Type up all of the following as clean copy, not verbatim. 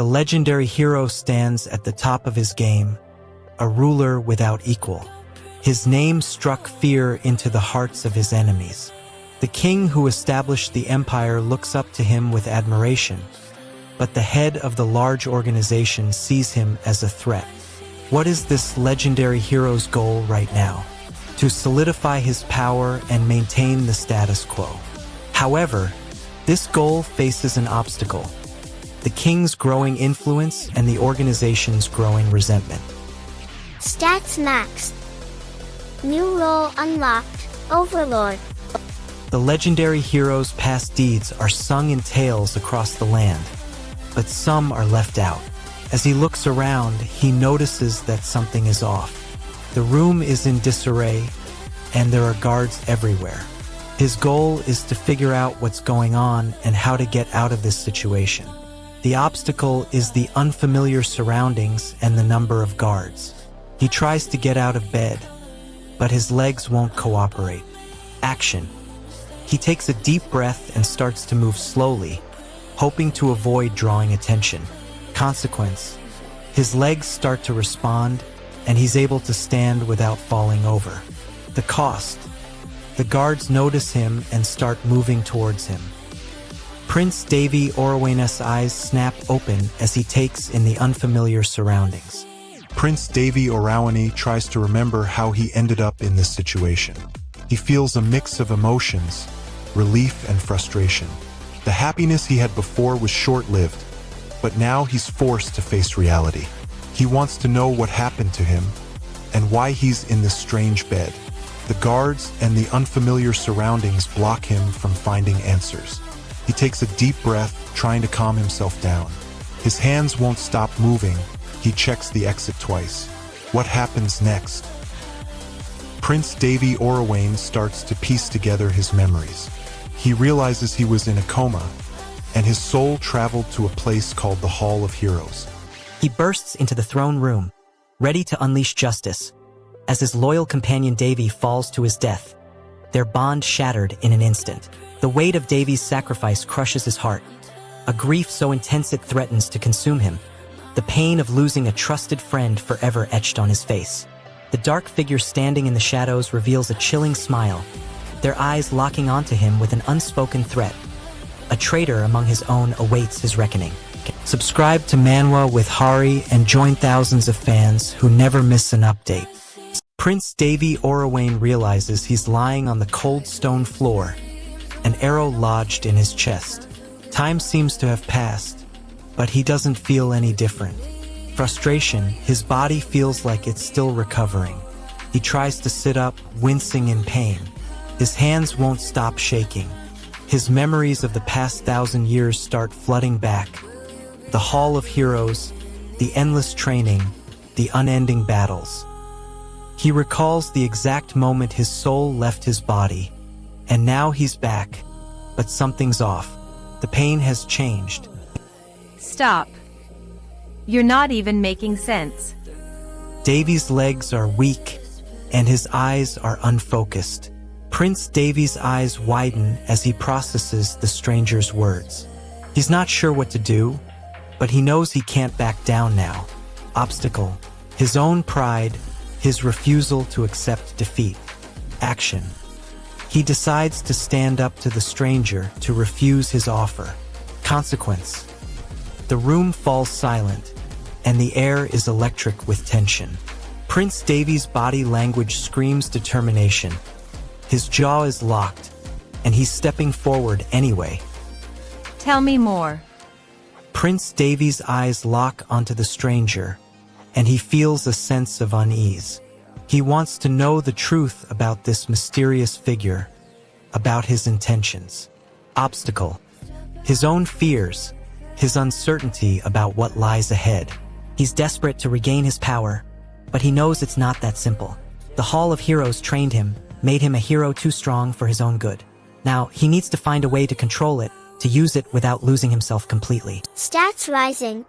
The legendary hero stands at the top of his game, a ruler without equal. His name struck fear into the hearts of his enemies. The king who established the empire looks up to him with admiration, but the head of the large organization sees him as a threat. What is this legendary hero's goal right now? To solidify his power and maintain the status quo. However, this goal faces an obstacle: the king's growing influence and the organization's growing resentment. Stats maxed. New role unlocked, Overlord. The legendary hero's past deeds are sung in tales across the land, but some are left out. As he looks around, he notices that something is off. The room is in disarray, and there are guards everywhere. His goal is to figure out what's going on and how to get out of this situation. The obstacle is the unfamiliar surroundings and the number of guards. He tries to get out of bed, but his legs won't cooperate. Action. He takes a deep breath and starts to move slowly, hoping to avoid drawing attention. Consequence: his legs start to respond, and he's able to stand without falling over. The cost: the guards notice him and start moving towards him. Prince Davy Orowayne's eyes snap open as he takes in the unfamiliar surroundings. Prince Davy Orowayne tries to remember how he ended up in this situation. He feels a mix of emotions, relief and frustration. The happiness he had before was short-lived, but now he's forced to face reality. He wants to know what happened to him and why he's in this strange bed. The guards and the unfamiliar surroundings block him from finding answers. He takes a deep breath, trying to calm himself down. His hands won't stop moving. He checks the exit twice. What happens next? Prince Davy Orowayne starts to piece together his memories. He realizes he was in a coma, and his soul traveled to a place called the Hall of Heroes. He bursts into the throne room, ready to unleash justice. As his loyal companion Davy falls to his death, their bond shattered in an instant. The weight of Davy's sacrifice crushes his heart, a grief so intense it threatens to consume him. The pain of losing a trusted friend forever etched on his face. The dark figure standing in the shadows reveals a chilling smile, their eyes locking onto him with an unspoken threat. A traitor among his own awaits his reckoning. Subscribe to Manwa with Hari and join thousands of fans who never miss an update. Prince Davy Orowayne realizes he's lying on the cold stone floor, an arrow lodged in his chest. Time seems to have passed, but he doesn't feel any different. Frustration, his body feels like it's still recovering. He tries to sit up, wincing in pain. His hands won't stop shaking. His memories of the past 1,000 years start flooding back. The Hall of Heroes, the endless training, the unending battles. He recalls the exact moment his soul left his body, and now he's back, but something's off. The pain has changed. Stop. You're not even making sense. Davy's legs are weak, and his eyes are unfocused. Prince Davy's eyes widen as he processes the stranger's words. He's not sure what to do, but he knows he can't back down now. Obstacle: his own pride, his refusal to accept defeat. Action: he decides to stand up to the stranger, to refuse his offer. Consequence: the room falls silent, and the air is electric with tension. Prince Davy's body language screams determination. His jaw is locked, and he's stepping forward anyway. Tell me more. Prince Davy's eyes lock onto the stranger, and he feels a sense of unease. He wants to know the truth about this mysterious figure, about his intentions. Obstacle: his own fears, his uncertainty about what lies ahead. He's desperate to regain his power, but he knows it's not that simple. The Hall of Heroes trained him, made him a hero too strong for his own good. Now, he needs to find a way to control it, to use it without losing himself completely. Stats rising.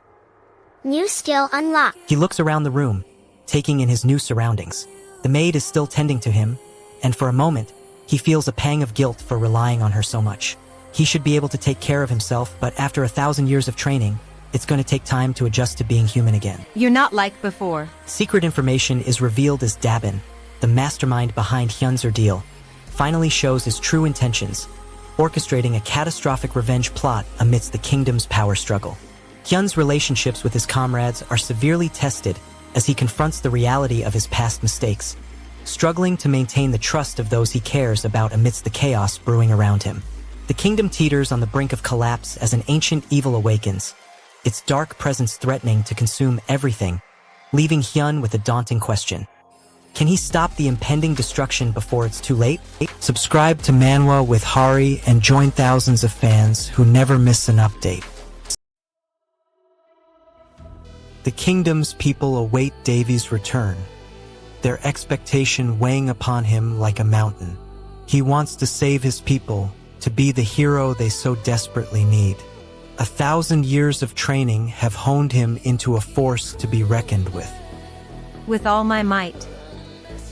New skill unlocked. He looks around the room, taking in his new surroundings. The maid is still tending to him, and for a moment, he feels a pang of guilt for relying on her so much. He should be able to take care of himself, but after 1,000 years of training, It's going to take time to adjust to being human again. You're not like before. Secret information is revealed as Dabin, the mastermind behind Hyun's ordeal, finally shows his true intentions, orchestrating a catastrophic revenge plot amidst the kingdom's power struggle. Hyun's relationships with his comrades are severely tested as he confronts the reality of his past mistakes, struggling to maintain the trust of those he cares about amidst the chaos brewing around him. The kingdom teeters on the brink of collapse as an ancient evil awakens, its dark presence threatening to consume everything, leaving Hyun with a daunting question. Can he stop the impending destruction before it's too late? Subscribe to Manwa with Hari and join thousands of fans who never miss an update. The kingdom's people await Devi's return, their expectation weighing upon him like a mountain. He wants to save his people, to be the hero they so desperately need. 1,000 years of training have honed him into a force to be reckoned with. With all my might.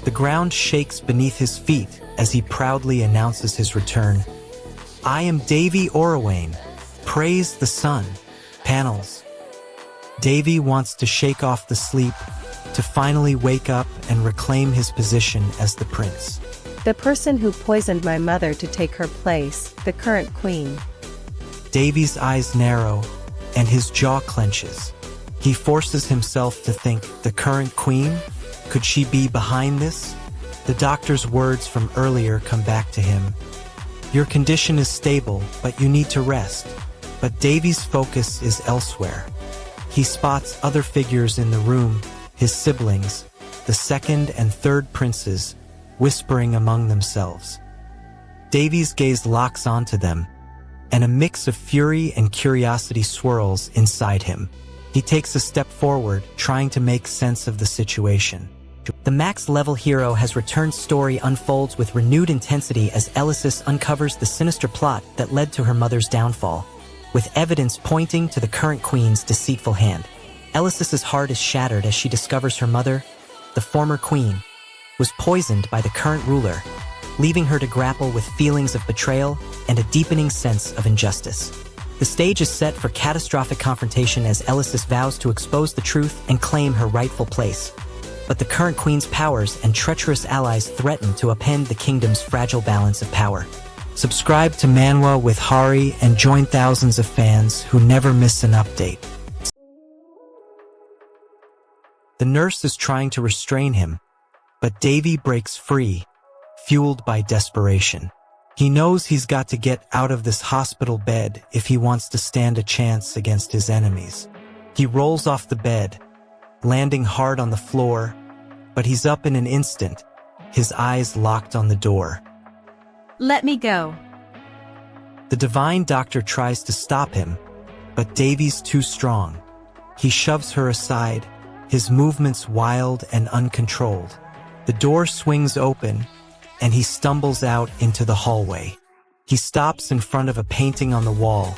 The ground shakes beneath his feet as he proudly announces his return. I am Devi Orawane. Praise the sun. Panels. Devi wants to shake off the sleep, to finally wake up and reclaim his position as the prince. The person who poisoned my mother to take her place, the current queen. Devi's eyes narrow, and his jaw clenches. He forces himself to think, the current queen? Could she be behind this? The doctor's words from earlier come back to him. Your condition is stable, but you need to rest. But Devi's focus is elsewhere. He spots other figures in the room, his siblings, the second and third princes, whispering among themselves. Devi's gaze locks onto them, and a mix of fury and curiosity swirls inside him. He takes a step forward, trying to make sense of the situation. The max-level hero has returned. Story unfolds with renewed intensity as Elysis uncovers the sinister plot that led to her mother's downfall, with evidence pointing to the current queen's deceitful hand. Elysis's heart is shattered as she discovers her mother, the former queen, was poisoned by the current ruler, leaving her to grapple with feelings of betrayal and a deepening sense of injustice. The stage is set for catastrophic confrontation as Elysis vows to expose the truth and claim her rightful place. But the current queen's powers and treacherous allies threaten to upend the kingdom's fragile balance of power. Subscribe to Manwa with Hari and join thousands of fans who never miss an update. The nurse is trying to restrain him, but Devi breaks free, fueled by desperation. He knows he's got to get out of this hospital bed if he wants to stand a chance against his enemies. He rolls off the bed, landing hard on the floor, but he's up in an instant, his eyes locked on the door. Let me go. The divine doctor tries to stop him, but Devi's too strong. He shoves her aside, his movements wild and uncontrolled. The door swings open, and he stumbles out into the hallway. He stops in front of a painting on the wall,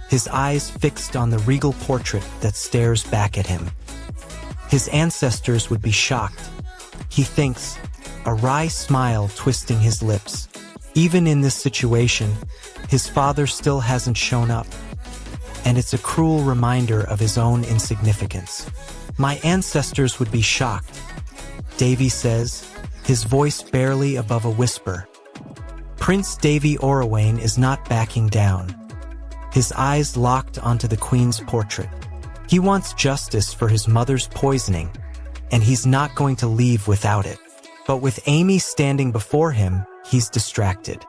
his eyes fixed on the regal portrait that stares back at him. His ancestors would be shocked. He thinks, a wry smile twisting his lips. Even in this situation, his father still hasn't shown up, and it's a cruel reminder of his own insignificance. My ancestors would be shocked, Devi says, his voice barely above a whisper. Prince Devi Orawane is not backing down, his eyes locked onto the queen's portrait. He wants justice for his mother's poisoning, and he's not going to leave without it. But with Amy standing before him, he's distracted.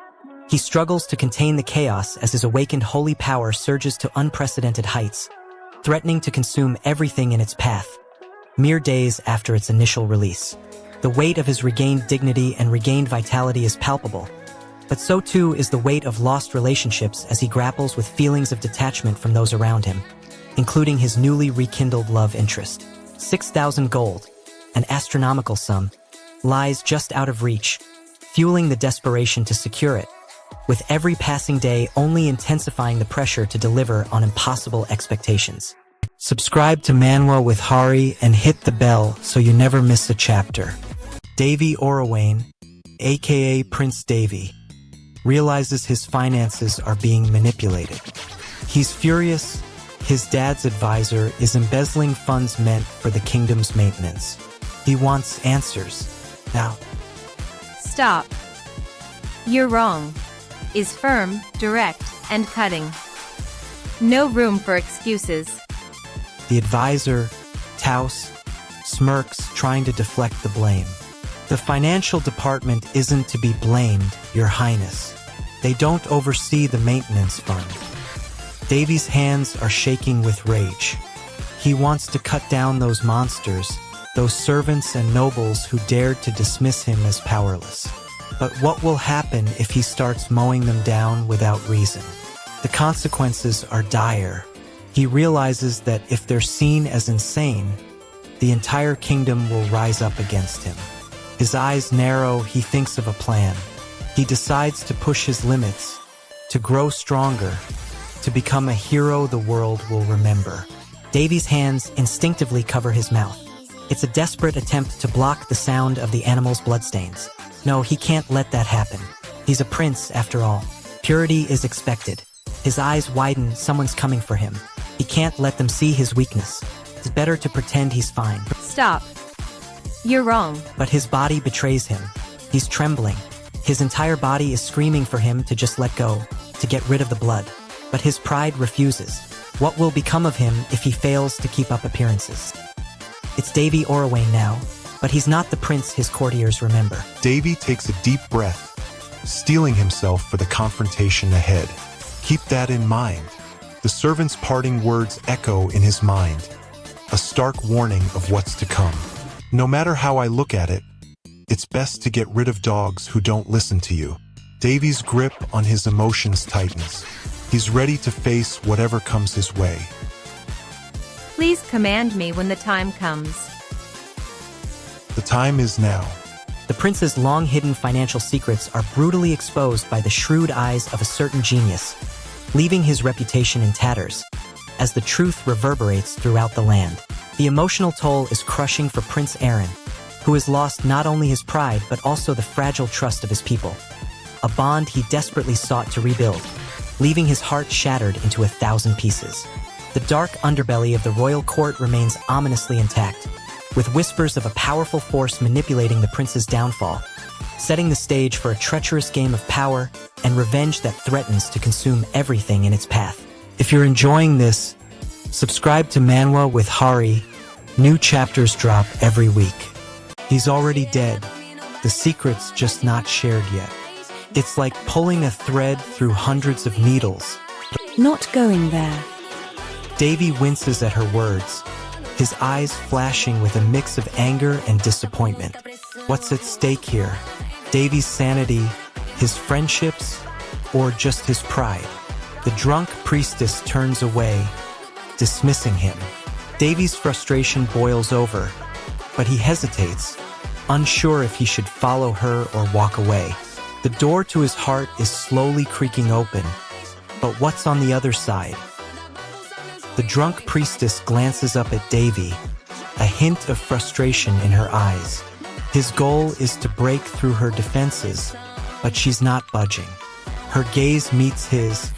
He struggles to contain the chaos as his awakened holy power surges to unprecedented heights, threatening to consume everything in its path. Mere days after its initial release, the weight of his regained dignity and regained vitality is palpable. But so too is the weight of lost relationships as he grapples with feelings of detachment from those around him, including his newly rekindled love interest. 6,000 gold, an astronomical sum, lies just out of reach, fueling the desperation to secure it, with every passing day only intensifying the pressure to deliver on impossible expectations. Subscribe to Manwa with Hari and hit the bell so you never miss a chapter. Devi Orawane, aka Prince Devi, realizes his finances are being manipulated. He's furious, His dad's advisor is embezzling funds meant for the kingdom's maintenance. He wants answers. Now, Stop. You're wrong. Is firm, direct, and cutting. No room for excuses. the advisor, Taos, smirks, trying to deflect the blame. The financial department isn't to be blamed, Your Highness. They don't oversee the maintenance fund. Davy's hands are shaking with rage. He wants to cut down those monsters, those servants and nobles who dared to dismiss him as powerless. But what will happen if he starts mowing them down without reason? The consequences are dire. He realizes that if they're seen as insane, the entire kingdom will rise up against him. His eyes narrow, he thinks of a plan. He decides to push his limits, to grow stronger, to become a hero the world will remember. Davy's hands instinctively cover his mouth. It's a desperate attempt to block the sound of the animal's bloodstains. No, he can't let that happen. He's a prince, after all. Purity is expected. His eyes widen, someone's coming for him. He can't let them see his weakness. It's better to pretend he's fine. Stop. You're wrong. But his body betrays him. He's trembling. His entire body is screaming for him to just let go, to get rid of the blood. But his pride refuses. What will become of him if he fails to keep up appearances? It's Davy Orwain now, but he's not the prince his courtiers remember. Davy takes a deep breath, steeling himself for the confrontation ahead. Keep that in mind. The servant's parting words echo in his mind, a stark warning of what's to come. No matter how I look at it, it's best to get rid of dogs who don't listen to you. Davy's grip on his emotions tightens. He's ready to face whatever comes his way. Please command me when the time comes. The time is now. The prince's long-hidden financial secrets are brutally exposed by the shrewd eyes of a certain genius, leaving his reputation in tatters, as the truth reverberates throughout the land. The emotional toll is crushing for Prince Aaron, who has lost not only his pride but also the fragile trust of his people, a bond he desperately sought to rebuild, leaving his heart shattered into 1,000 pieces. The dark underbelly of the royal court remains ominously intact, with whispers of a powerful force manipulating the prince's downfall, setting the stage for a treacherous game of power and revenge that threatens to consume everything in its path. If you're enjoying this, subscribe to Manwa with Hari. New chapters drop every week. He's already dead. The secret's just not shared yet. It's like pulling a thread through hundreds of needles. Not going there. Davy winces at her words, his eyes flashing with a mix of anger and disappointment. What's at stake here? Davy's sanity, his friendships, or just his pride? The drunk priestess turns away, dismissing him. Davy's frustration boils over, but he hesitates, unsure if he should follow her or walk away. The door to his heart is slowly creaking open, but what's on the other side? The drunk priestess glances up at Davy, a hint of frustration in her eyes. His goal is to break through her defenses, but she's not budging. Her gaze meets his,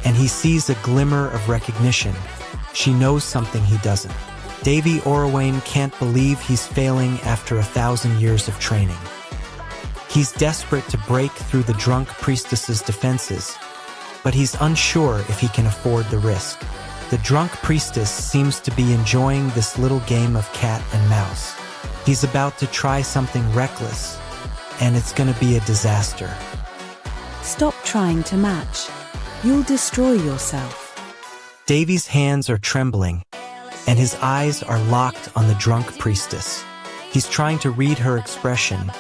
and he sees a glimmer of recognition. She knows something he doesn't. Davy Orwain can't believe he's failing after 1,000 years of training. He's desperate to break through the drunk priestess's defenses, but he's unsure if he can afford the risk. The drunk priestess seems to be enjoying this little game of cat and mouse. He's about to try something reckless, and it's gonna be a disaster. Stop trying to match. You'll destroy yourself. Davy's hands are trembling, and his eyes are locked on the drunk priestess. He's trying to read her expression,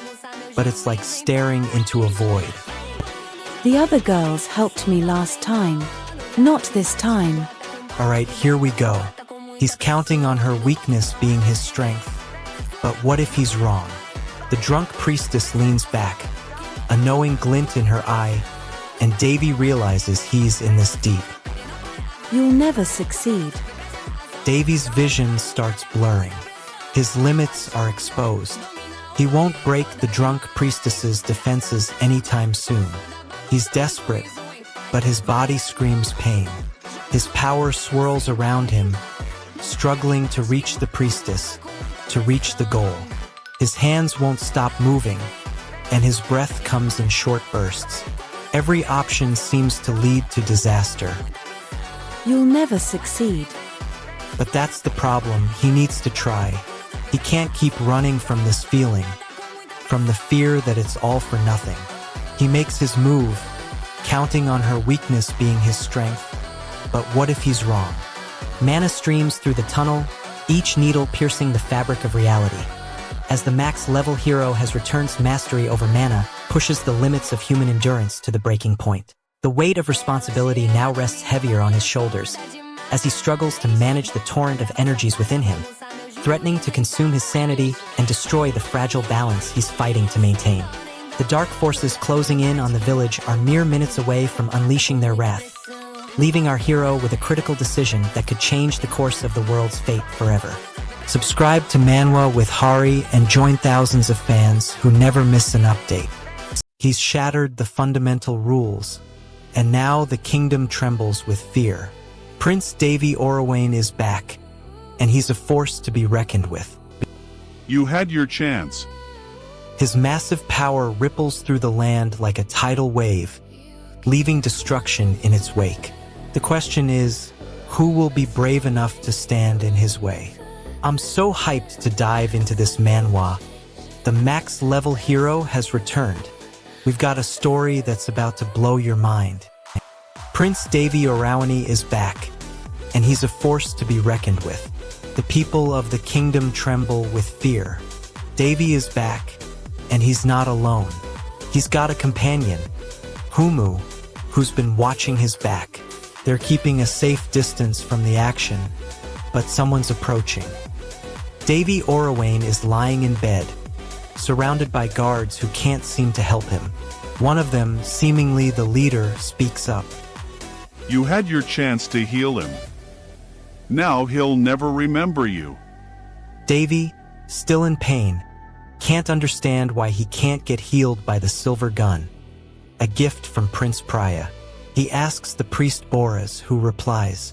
but it's like staring into a void. The other girls helped me last time. Not this time. All right, here we go. He's counting on her weakness being his strength. But what if he's wrong? The drunk priestess leans back, a knowing glint in her eye, and Davy realizes he's in this deep. You'll never succeed. Davy's vision starts blurring. His limits are exposed. He won't break the drunk priestess's defenses anytime soon. He's desperate, but his body screams pain. His power swirls around him, struggling to reach the priestess, to reach the goal. His hands won't stop moving, and his breath comes in short bursts. Every option seems to lead to disaster. You'll never succeed. But that's the problem. He needs to try. He can't keep running from this feeling, from the fear that it's all for nothing. He makes his move, counting on her weakness being his strength. But what if he's wrong? Mana streams through the tunnel, each needle piercing the fabric of reality. As the max-level hero has returned mastery over mana, pushes the limits of human endurance to the breaking point. The weight of responsibility now rests heavier on his shoulders, as he struggles to manage the torrent of energies within him, threatening to consume his sanity and destroy the fragile balance he's fighting to maintain. The dark forces closing in on the village are mere minutes away from unleashing their wrath, leaving our hero with a critical decision that could change the course of the world's fate forever. Subscribe to Manwa with Hari and join thousands of fans who never miss an update. He's shattered the fundamental rules, and now the kingdom trembles with fear. Prince Davy Orawane is back, and he's a force to be reckoned with. You had your chance. His massive power ripples through the land like a tidal wave, leaving destruction in its wake. The question is, who will be brave enough to stand in his way? I'm so hyped to dive into this manhwa. The max-level hero has returned. We've got a story that's about to blow your mind. Prince Davy Orawane is back, and he's a force to be reckoned with. The people of the kingdom tremble with fear. Davy is back, and he's not alone. He's got a companion, Humu, who's been watching his back. They're keeping a safe distance from the action, but someone's approaching. Davy Orawane is lying in bed, surrounded by guards who can't seem to help him. One of them, seemingly the leader, speaks up. You had your chance to heal him. Now he'll never remember you. Davy, still in pain, can't understand why he can't get healed by the silver gun, a gift from Prince Priya. He asks the priest Boris, who replies,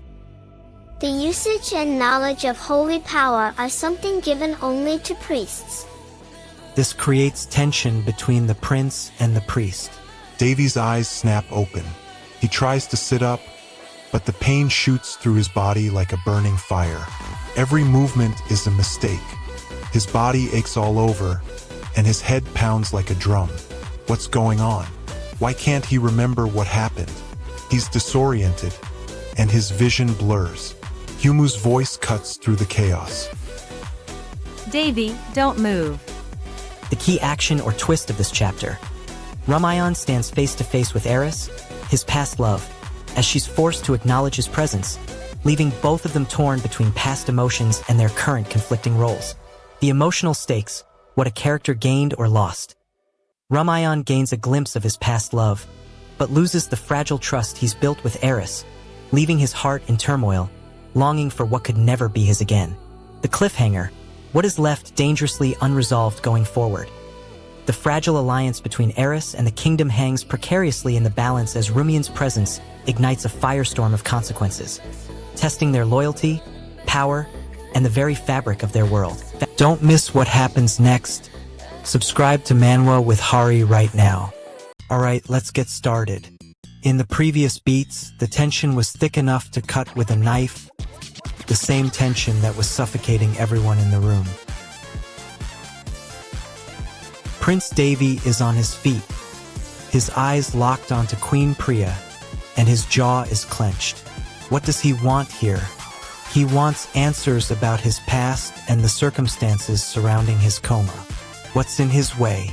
The usage and knowledge of holy power are something given only to priests. This creates tension between the prince and the priest. Davy's eyes snap open. He tries to sit up, but the pain shoots through his body like a burning fire. Every movement is a mistake. His body aches all over, and his head pounds like a drum. What's going on? Why can't he remember what happened? He's disoriented, and his vision blurs. Humu's voice cuts through the chaos. Davy, don't move. The key action or twist of this chapter. Ramayan stands face to face with Eris, his past love, as she's forced to acknowledge his presence, leaving both of them torn between past emotions and their current conflicting roles. The emotional stakes, what a character gained or lost. Ramayan gains a glimpse of his past love, but loses the fragile trust he's built with Eris, leaving his heart in turmoil, longing for what could never be his again. The cliffhanger, what is left dangerously unresolved going forward. The fragile alliance between Eris and the kingdom hangs precariously in the balance as Rumian's presence ignites a firestorm of consequences, testing their loyalty, power, and the very fabric of their world. Don't miss what happens next. Subscribe to Manwa with Hari right now. Alright, let's get started. In the previous beats, the tension was thick enough to cut with a knife, the same tension that was suffocating everyone in the room. Prince Davy is on his feet, his eyes locked onto Queen Priya, and his jaw is clenched. What does he want here? He wants answers about his past and the circumstances surrounding his coma. What's in his way?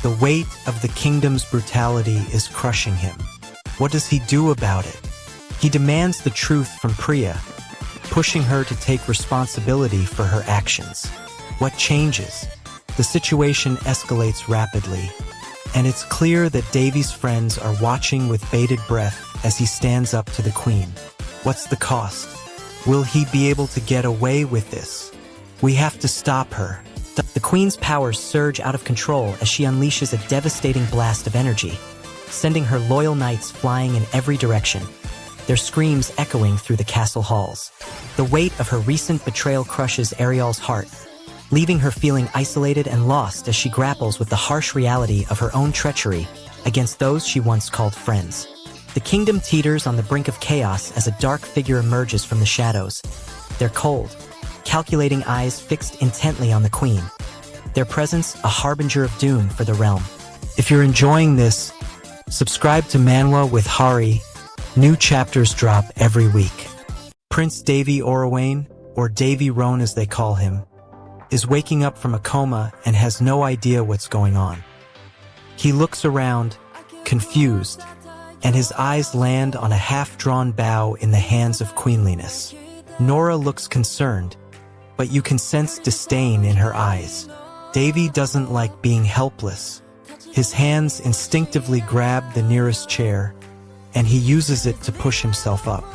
The weight of the kingdom's brutality is crushing him. What does he do about it? He demands the truth from Priya, pushing her to take responsibility for her actions. What changes? The situation escalates rapidly, and it's clear that Davy's friends are watching with bated breath as he stands up to the queen. What's the cost? Will he be able to get away with this? We have to stop her. The queen's powers surge out of control as she unleashes a devastating blast of energy, sending her loyal knights flying in every direction. their screams echoing through the castle halls. The weight of her recent betrayal crushes Ariel's heart, leaving her feeling isolated and lost as she grapples with the harsh reality of her own treachery against those she once called friends. The kingdom teeters on the brink of chaos as a dark figure emerges from the shadows, their cold, calculating eyes fixed intently on the queen, their presence a harbinger of doom for the realm. If you're enjoying this, subscribe to Manwa with Hari. New chapters drop every week. Prince Davy Orawane, or Davy Roan as they call him, is waking up from a coma and has no idea what's going on. He looks around, confused, and his eyes land on a half-drawn bow in the hands of queenliness. Nora looks concerned, but you can sense disdain in her eyes. Davy doesn't like being helpless. His hands instinctively grab the nearest chair, and he uses it to push himself up.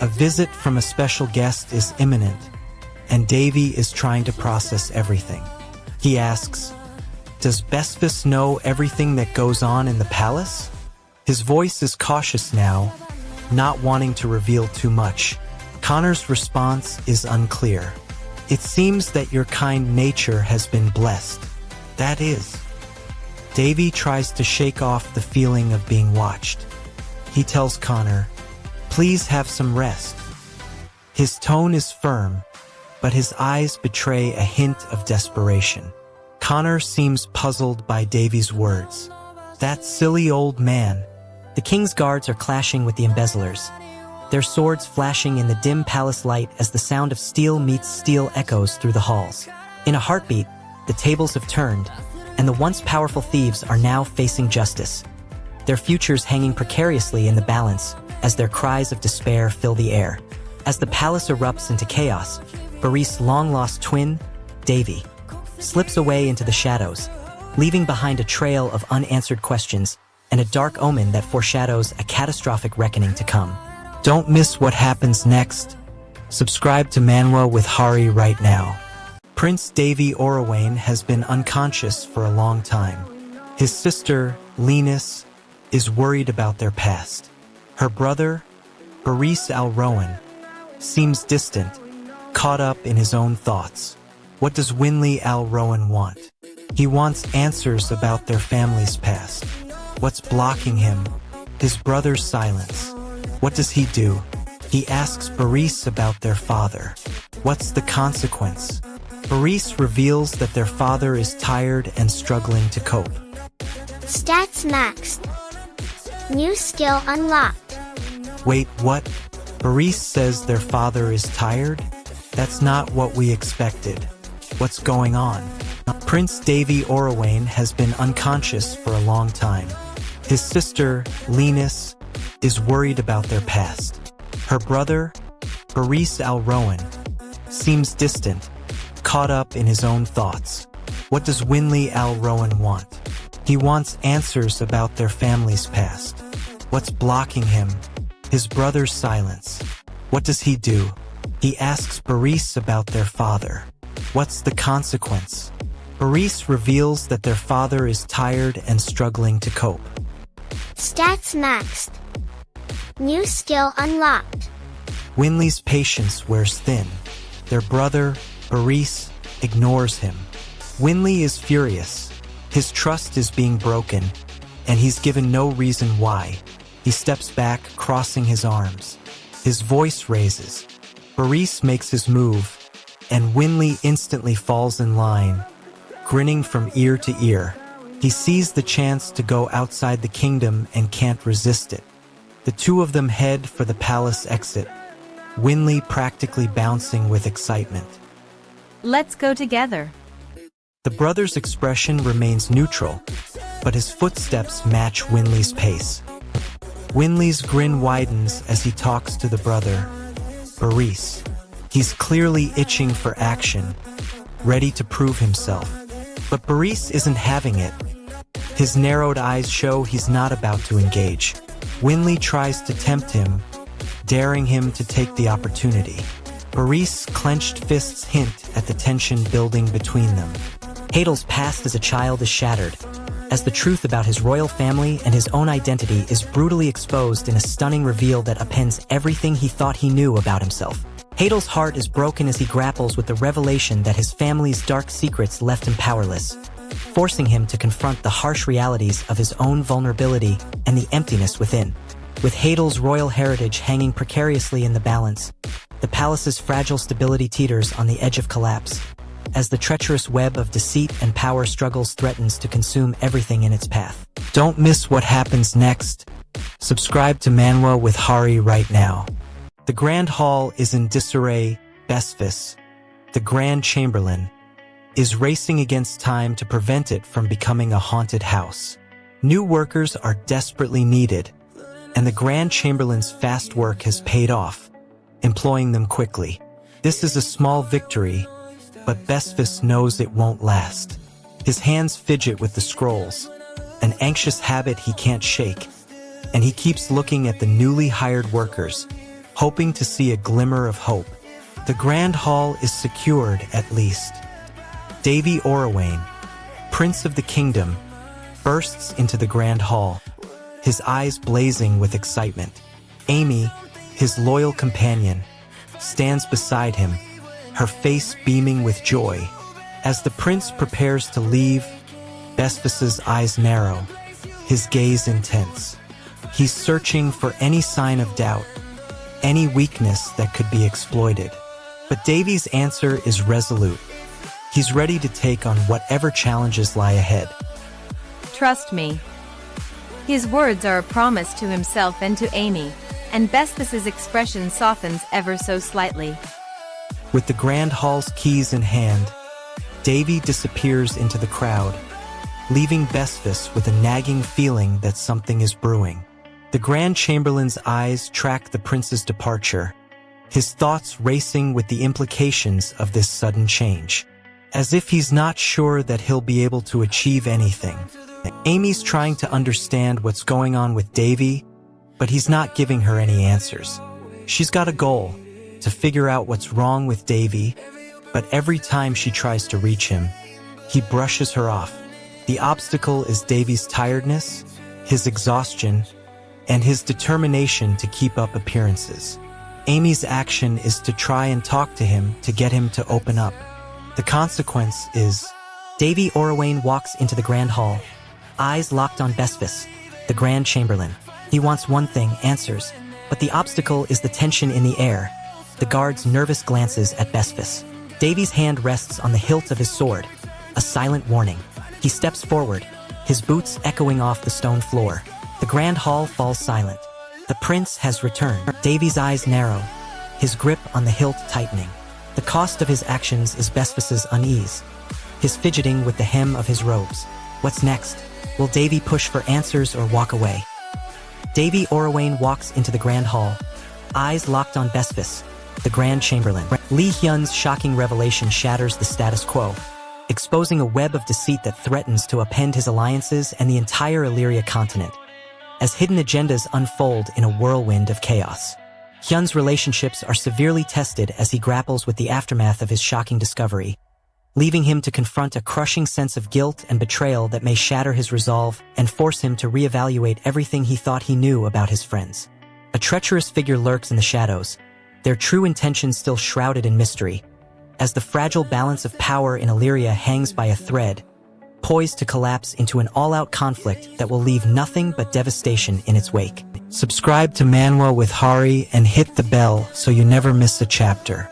A visit from a special guest is imminent, and Davy is trying to process everything. He asks, "Does Bespis know everything that goes on in the palace?" His voice is cautious now, not wanting to reveal too much. Connor's response is unclear. "It seems that your kind nature has been blessed. That is." Davy tries to shake off the feeling of being watched. He tells Connor, "Please have some rest." His tone is firm, but his eyes betray a hint of desperation. Connor seems puzzled by Davy's words. "That silly old man." The king's guards are clashing with the embezzlers, their swords flashing in the dim palace light as the sound of steel meets steel echoes through the halls. In a heartbeat, the tables have turned, and the once powerful thieves are now facing justice, their futures hanging precariously in the balance as their cries of despair fill the air. As the palace erupts into chaos, Baris's long-lost twin, Davy, slips away into the shadows, leaving behind a trail of unanswered questions and a dark omen that foreshadows a catastrophic reckoning to come. Don't miss what happens next. Subscribe to Manwa with Hari right now. Prince Davy Orawane has been unconscious for a long time. His sister, Linus, is worried about their past. Her brother, Baris Al-Rowan, seems distant, caught up in his own thoughts. What does Winley Al-Rowan want? He wants answers about their family's past. What's blocking him? His brother's silence. What does he do? He asks Baris about their father. What's the consequence? Baris reveals that their father is tired and struggling to cope. Stats maxed. New skill unlocked. Wait, what? Baris says their father is tired? That's not what we expected. What's going on? Prince Davy Orawane has been unconscious for a long time. His sister, Linus, is worried about their past. Her brother, Baris Al-Rowan, seems distant, caught up in his own thoughts. What does Winley Al-Rowan want? He wants answers about their family's past. What's blocking him? His brother's silence. What does he do? He asks Baris about their father. What's the consequence? Baris reveals that their father is tired and struggling to cope. Stats maxed. New skill unlocked. Winley's patience wears thin. Their brother, Baris, ignores him. Winley is furious. His trust is being broken, and he's given no reason why. He steps back, crossing his arms. His voice raises. Baris makes his move, and Winley instantly falls in line, grinning from ear to ear. He sees the chance to go outside the kingdom and can't resist it. The two of them head for the palace exit, Winley practically bouncing with excitement. Let's go together. The brother's expression remains neutral, but his footsteps match Winley's pace. Winley's grin widens as he talks to the brother, Baris. He's clearly itching for action, ready to prove himself. But Boris isn't having it. His narrowed eyes show he's not about to engage. Winley tries to tempt him, daring him to take the opportunity. Boris' clenched fists hint at the tension building between them. Hadel's past as a child is shattered, as the truth about his royal family and his own identity is brutally exposed in a stunning reveal that upends everything he thought he knew about himself. Hadel's heart is broken as he grapples with the revelation that his family's dark secrets left him powerless, forcing him to confront the harsh realities of his own vulnerability and the emptiness within. With Hadel's royal heritage hanging precariously in the balance, the palace's fragile stability teeters on the edge of collapse, as the treacherous web of deceit and power struggles threatens to consume everything in its path. Don't miss what happens next. Subscribe to Manwa with Hari right now. The Grand Hall is in disarray. Besvis, the Grand Chamberlain, is racing against time to prevent it from becoming a haunted house. New workers are desperately needed, and the Grand Chamberlain's fast work has paid off, employing them quickly. This is a small victory, but Besvis knows it won't last. His hands fidget with the scrolls, an anxious habit he can't shake, and he keeps looking at the newly hired workers, hoping to see a glimmer of hope. The Grand Hall is secured, at least. Davy Orawain, Prince of the Kingdom, bursts into the Grand Hall, his eyes blazing with excitement. Amy, his loyal companion, stands beside him, her face beaming with joy. As the prince prepares to leave, Besvis's eyes narrow, his gaze intense. He's searching for any sign of doubt, any weakness that could be exploited. But Davy's answer is resolute. He's ready to take on whatever challenges lie ahead. Trust me. His words are a promise to himself and to Amy, and Besvis's expression softens ever so slightly. With the Grand Hall's keys in hand, Davy disappears into the crowd, leaving Besvis with a nagging feeling that something is brewing. The Grand Chamberlain's eyes track the prince's departure, his thoughts racing with the implications of this sudden change. As if he's not sure that he'll be able to achieve anything. Amy's trying to understand what's going on with Davy, but he's not giving her any answers. She's got a goal, to figure out what's wrong with Davy, but every time she tries to reach him, he brushes her off. The obstacle is Davy's tiredness, his exhaustion, and his determination to keep up appearances. Amy's action is to try and talk to him to get him to open up. The consequence is... Davy Orawain walks into the Grand Hall, eyes locked on Besvis, the Grand Chamberlain. He wants one thing, answers, but the obstacle is the tension in the air, the guard's nervous glances at Besvis. Davy's hand rests on the hilt of his sword, a silent warning. He steps forward, his boots echoing off the stone floor. The Grand Hall falls silent. The prince has returned. Davy's eyes narrow, his grip on the hilt tightening. The cost of his actions is Besvis's unease, his fidgeting with the hem of his robes. What's next? Will Davy push for answers or walk away? Davy Orawain walks into the Grand Hall, eyes locked on Besvis, the Grand Chamberlain. Lee Hyun's shocking revelation shatters the status quo, exposing a web of deceit that threatens to upend his alliances and the entire Illyria continent, as hidden agendas unfold in a whirlwind of chaos. Hyun's relationships are severely tested as he grapples with the aftermath of his shocking discovery, leaving him to confront a crushing sense of guilt and betrayal that may shatter his resolve and force him to reevaluate everything he thought he knew about his friends. A treacherous figure lurks in the shadows, their true intentions still shrouded in mystery, as the fragile balance of power in Illyria hangs by a thread, poised to collapse into an all-out conflict that will leave nothing but devastation in its wake. Subscribe to Manwa with Hari and hit the bell so you never miss a chapter.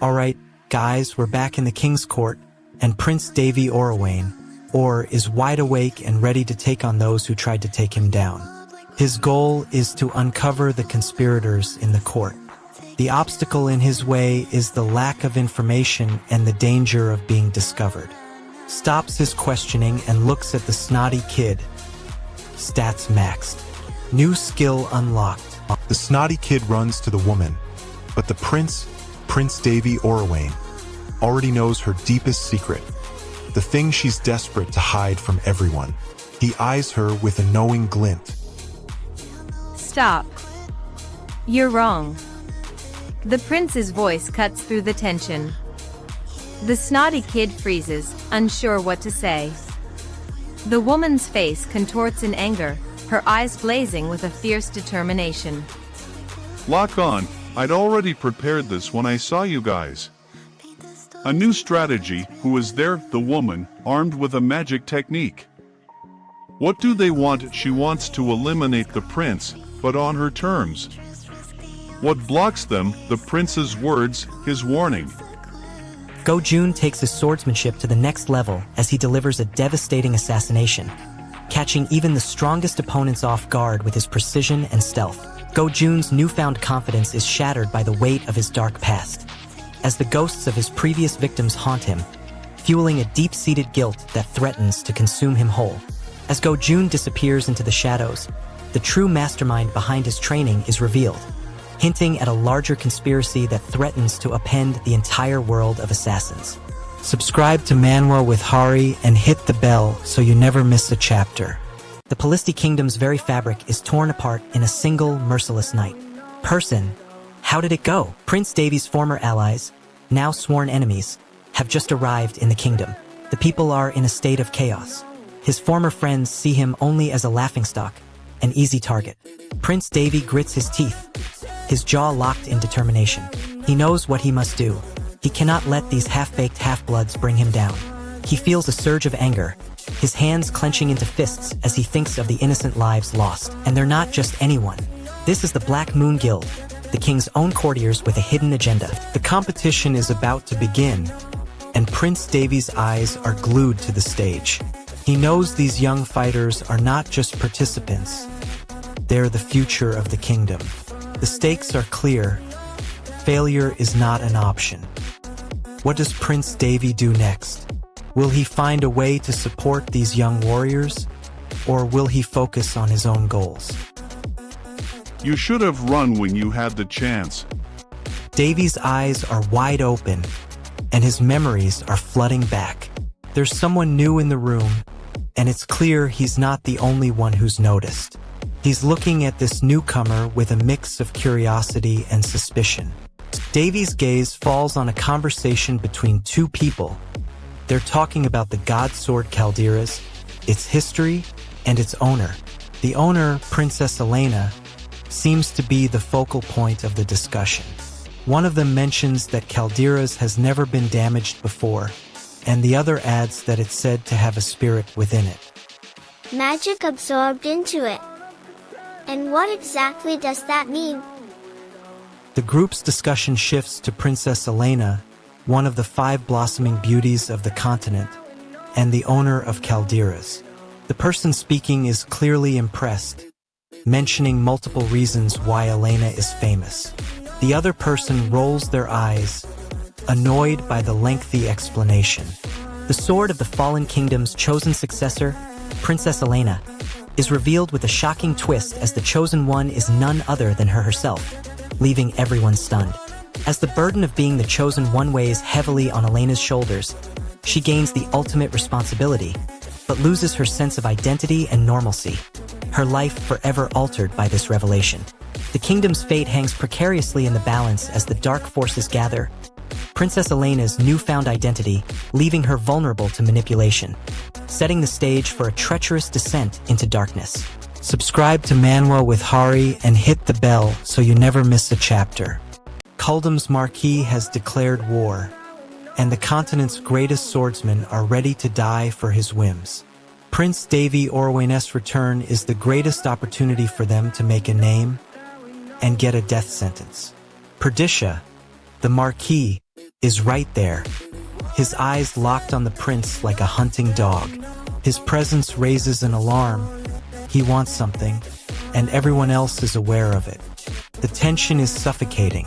Alright, guys, we're back in the King's Court, and Prince Davy Orawain, is wide awake and ready to take on those who tried to take him down. His goal is to uncover the conspirators in the court. The obstacle in his way is the lack of information and the danger of being discovered. Stops his questioning and looks at the snotty kid. Stats maxed. New skill unlocked. The snotty kid runs to the woman, but the Prince Davy Orawain, already knows her deepest secret, the thing she's desperate to hide from everyone. He eyes her with a knowing glint. Stop. You're wrong. The prince's voice cuts through the tension. The snotty kid freezes, unsure what to say. The woman's face contorts in anger, her eyes blazing with a fierce determination. Lock on. I'd already prepared this when I saw you guys. A new strategy. Who is there? The woman, armed with a magic technique. What do they want? She wants to eliminate the prince, but on her terms. What blocks them? The prince's words, his warning. Go Jun takes his swordsmanship to the next level as he delivers a devastating assassination, catching even the strongest opponents off guard with his precision and stealth. Go Jun's newfound confidence is shattered by the weight of his dark past, as the ghosts of his previous victims haunt him, fueling a deep-seated guilt that threatens to consume him whole. As Go Jun disappears into the shadows, the true mastermind behind his training is revealed, hinting at a larger conspiracy that threatens to upend the entire world of assassins. Subscribe to Manwa with Hari and hit the bell so you never miss a chapter. The Polisti Kingdom's very fabric is torn apart in a single merciless night. Person, how did it go? Prince Devi's former allies, now sworn enemies, have just arrived in the kingdom. The people are in a state of chaos. His former friends see him only as a laughingstock, an easy target. Prince Devi grits his teeth, his jaw locked in determination. He knows what he must do. He cannot let these half-baked half-bloods bring him down. He feels a surge of anger, his hands clenching into fists as he thinks of the innocent lives lost. And they're not just anyone. This is the Black Moon Guild, the king's own courtiers with a hidden agenda. The competition is about to begin, and Prince Devi's eyes are glued to the stage. He knows these young fighters are not just participants. They're the future of the kingdom. The stakes are clear. Failure is not an option. What does Prince Devi do next? Will he find a way to support these young warriors, or will he focus on his own goals? You should have run when you had the chance. Devi's eyes are wide open, and his memories are flooding back. There's someone new in the room, and it's clear he's not the only one who's noticed. He's looking at this newcomer with a mix of curiosity and suspicion. Devi's gaze falls on a conversation between two people. They're talking about the god sword Calderas, its history, and its owner. The owner, Princess Elena, seems to be the focal point of the discussion. One of them mentions that Calderas has never been damaged before, and the other adds that it's said to have a spirit within it. Magic absorbed into it. And what exactly does that mean? The group's discussion shifts to Princess Elena, one of the 5 blossoming beauties of the continent, and the owner of Calderas. The person speaking is clearly impressed, mentioning multiple reasons why Elena is famous. The other person rolls their eyes, annoyed by the lengthy explanation. The sword of the Fallen Kingdom's chosen successor, Princess Elena, is revealed with a shocking twist as the chosen one is none other than her herself, leaving everyone stunned. As the burden of being the chosen one weighs heavily on Elena's shoulders, she gains the ultimate responsibility, but loses her sense of identity and normalcy, her life forever altered by this revelation. The kingdom's fate hangs precariously in the balance as the dark forces gather, Princess Elena's newfound identity leaving her vulnerable to manipulation, setting the stage for a treacherous descent into darkness. Subscribe to Manwa with Hari and hit the bell so you never miss a chapter. Kuldum's Marquis has declared war, and the continent's greatest swordsmen are ready to die for his whims. Prince Devi Orwain's return is the greatest opportunity for them to make a name and get a death sentence. Perdisha, the Marquis, is right there, his eyes locked on the prince like a hunting dog. His presence raises an alarm. He wants something, and everyone else is aware of it. The tension is suffocating.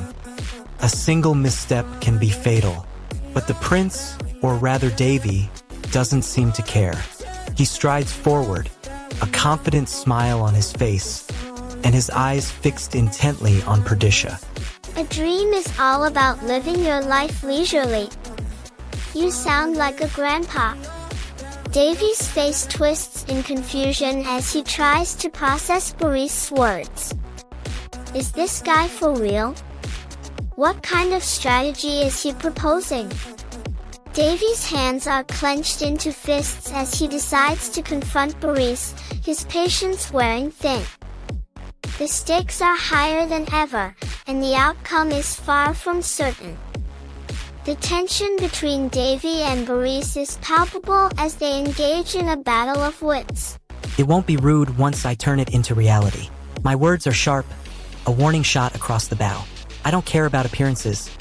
A single misstep can be fatal, but the prince, or rather Devi, doesn't seem to care. He strides forward, a confident smile on his face, and his eyes fixed intently on Perdisha. A dream is all about living your life leisurely. You sound like a grandpa. Davy's face twists in confusion as he tries to process Boris's words. Is this guy for real? What kind of strategy is he proposing? Davy's hands are clenched into fists as he decides to confront Boris, his patience wearing thin. The stakes are higher than ever, and the outcome is far from certain. The tension between Davy and Boris is palpable as they engage in a battle of wits. It won't be rude once I turn it into reality. My words are sharp, a warning shot across the bow. I don't care about appearances.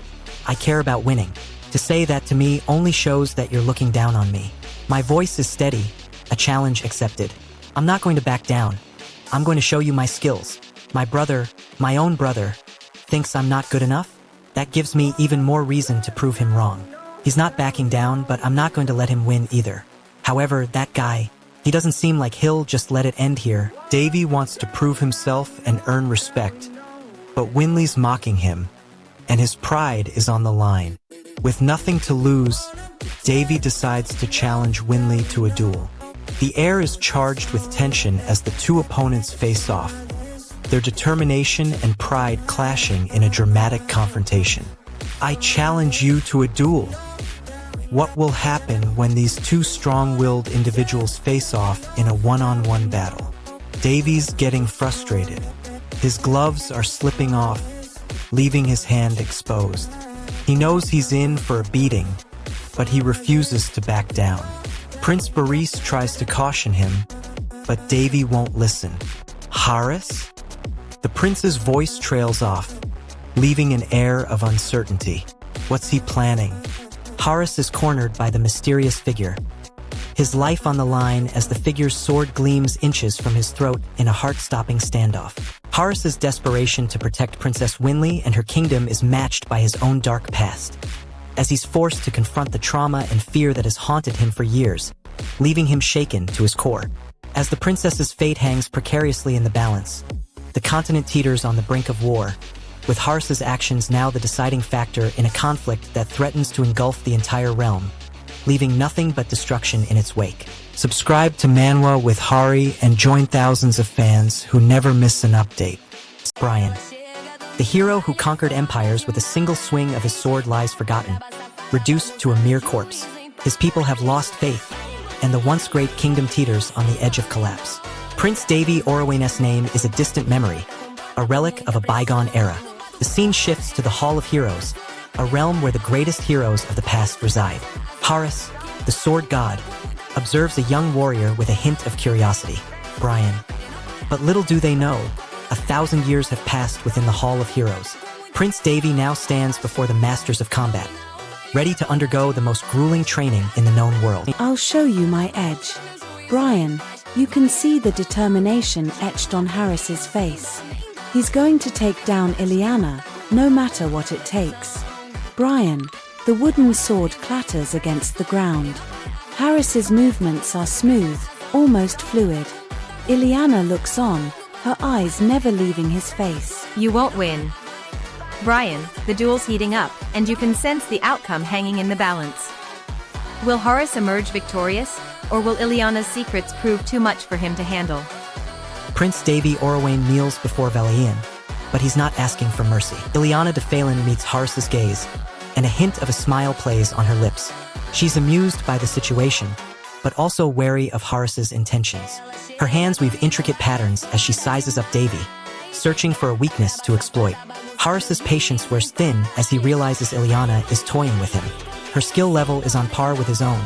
I care about winning. To say that to me only shows that you're looking down on me. My voice is steady, a challenge accepted. I'm not going to back down. I'm going to show you my skills. My brother, my own brother, thinks I'm not good enough? That gives me even more reason to prove him wrong. He's not backing down, but I'm not going to let him win either. However, that guy, he doesn't seem like he'll just let it end here. Davy wants to prove himself and earn respect, but Winley's mocking him, and his pride is on the line. With nothing to lose, Davy decides to challenge Winley to a duel. The air is charged with tension as the two opponents face off, their determination and pride clashing in a dramatic confrontation. I challenge you to a duel. What will happen when these two strong-willed individuals face off in a one-on-one battle? Davy's getting frustrated. His gloves are slipping off, leaving his hand exposed. He knows he's in for a beating, but he refuses to back down. Prince Boris tries to caution him, but Davy won't listen. Harris? The prince's voice trails off, leaving an air of uncertainty. What's he planning? Harris is cornered by the mysterious figure, his life on the line as the figure's sword gleams inches from his throat in a heart-stopping standoff. Harris's desperation to protect Princess Winley and her kingdom is matched by his own dark past, as he's forced to confront the trauma and fear that has haunted him for years, leaving him shaken to his core. As the princess's fate hangs precariously in the balance, the continent teeters on the brink of war, with Harris's actions now the deciding factor in a conflict that threatens to engulf the entire realm, leaving nothing but destruction in its wake. Subscribe to Manwa with Hari and join thousands of fans who never miss an update. Brian, the hero who conquered empires with a single swing of his sword, lies forgotten, reduced to a mere corpse. His people have lost faith, and the once great kingdom teeters on the edge of collapse. Prince Davy Orowain's name is a distant memory, a relic of a bygone era. The scene shifts to the Hall of Heroes, a realm where the greatest heroes of the past reside. Harris, the sword god, observes a young warrior with a hint of curiosity. Brian. But little do they know, 1,000 years have passed within the Hall of Heroes. Prince Davy now stands before the masters of combat, ready to undergo the most grueling training in the known world. I'll show you my edge. Brian, you can see the determination etched on Harris's face. He's going to take down Ileana, no matter what it takes. Brian, the wooden sword clatters against the ground. Harris's movements are smooth, almost fluid. Ileana looks on, her eyes never leaving his face. You won't win. Brian, the duel's heating up, and you can sense the outcome hanging in the balance. Will Harris emerge victorious, or will Ileana's secrets prove too much for him to handle? Prince Davy Orowain kneels before Valian, but he's not asking for mercy. Ileana de Phelan meets Harris's gaze, and a hint of a smile plays on her lips. She's amused by the situation, but also wary of Harris's intentions. Her hands weave intricate patterns as she sizes up Davy, searching for a weakness to exploit. Harris's patience wears thin as he realizes Ileana is toying with him. Her skill level is on par with his own,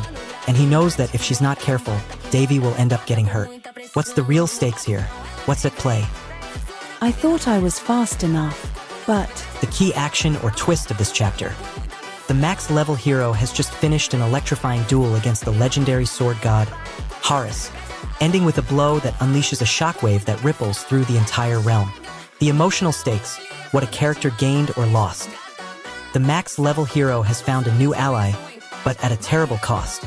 and he knows that if she's not careful, Davy will end up getting hurt. What's the real stakes here? What's at play? I thought I was fast enough, but... The key action or twist of this chapter. The max-level hero has just finished an electrifying duel against the legendary sword god, Harris, ending with a blow that unleashes a shockwave that ripples through the entire realm. The emotional stakes, what a character gained or lost. The max-level hero has found a new ally, but at a terrible cost.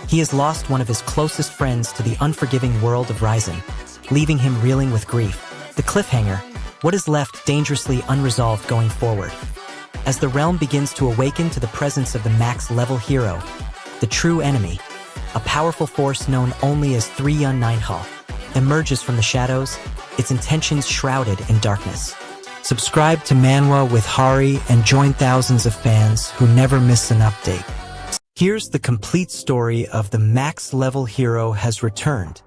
He has lost one of his closest friends to the unforgiving world of Ryzen, leaving him reeling with grief. The cliffhanger, what is left dangerously unresolved going forward. As the realm begins to awaken to the presence of the max-level hero, The true enemy, a powerful force known only as 319, emerges from the shadows, its intentions shrouded in darkness. Subscribe to Manwa with Hari and join thousands of fans who never miss an update. Here's the complete story of the max-level hero has returned.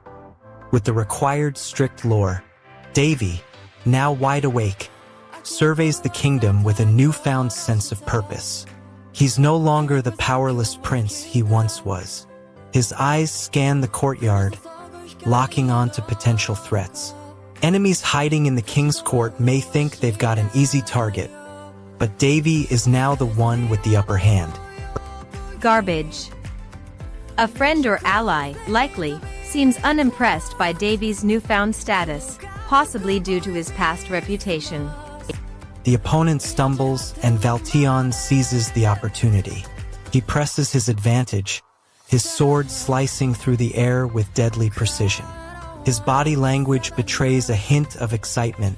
With the required strict lore, Devi, now wide awake, surveys the kingdom with a newfound sense of purpose. He's no longer the powerless prince he once was. His eyes scan the courtyard, locking on to potential threats. Enemies hiding in the king's court may think they've got an easy target, but Devi is now the one with the upper hand. Garbage. A friend or ally, likely, seems unimpressed by Devi's newfound status, possibly due to his past reputation. The opponent stumbles and Valtion seizes the opportunity. He presses his advantage, his sword slicing through the air with deadly precision. His body language betrays a hint of excitement.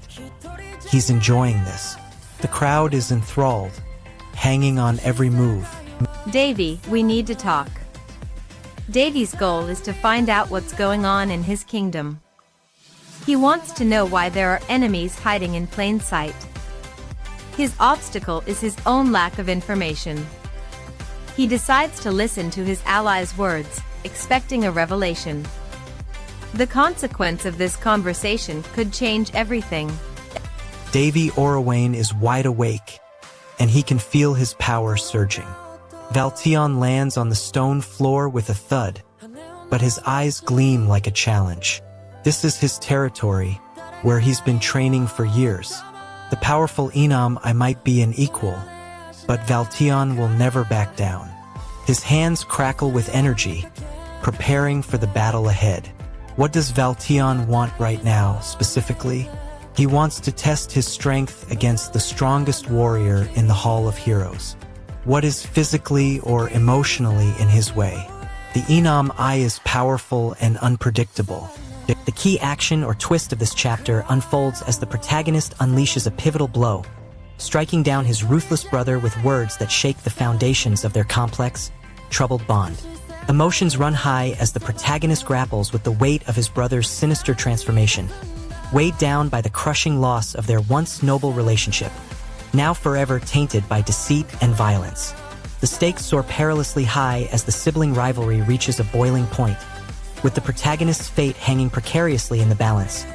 He's enjoying this. The crowd is enthralled, hanging on every move. Devi, we need to talk. Devi's goal is to find out what's going on in his kingdom. He wants to know why there are enemies hiding in plain sight. His obstacle is his own lack of information. He decides to listen to his allies' words, expecting a revelation. The consequence of this conversation could change everything. Devi Orawane is wide awake, and he can feel his power surging. Valtion lands on the stone floor with a thud, but his eyes gleam like a challenge. This is his territory, where he's been training for years. The powerful Enam I might be an equal, but Valtion will never back down. His hands crackle with energy, preparing for the battle ahead. What does Valtion want right now, specifically? He wants to test his strength against the strongest warrior in the Hall of Heroes. What is physically or emotionally in his way? The Enam I is powerful and unpredictable. The key action or twist of this chapter unfolds as the protagonist unleashes a pivotal blow, striking down his ruthless brother with words that shake the foundations of their complex, troubled bond. Emotions run high as the protagonist grapples with the weight of his brother's sinister transformation, weighed down by the crushing loss of their once noble relationship, now forever tainted by deceit and violence. The stakes soar perilously high as the sibling rivalry reaches a boiling point, with the protagonist's fate hanging precariously in the balance,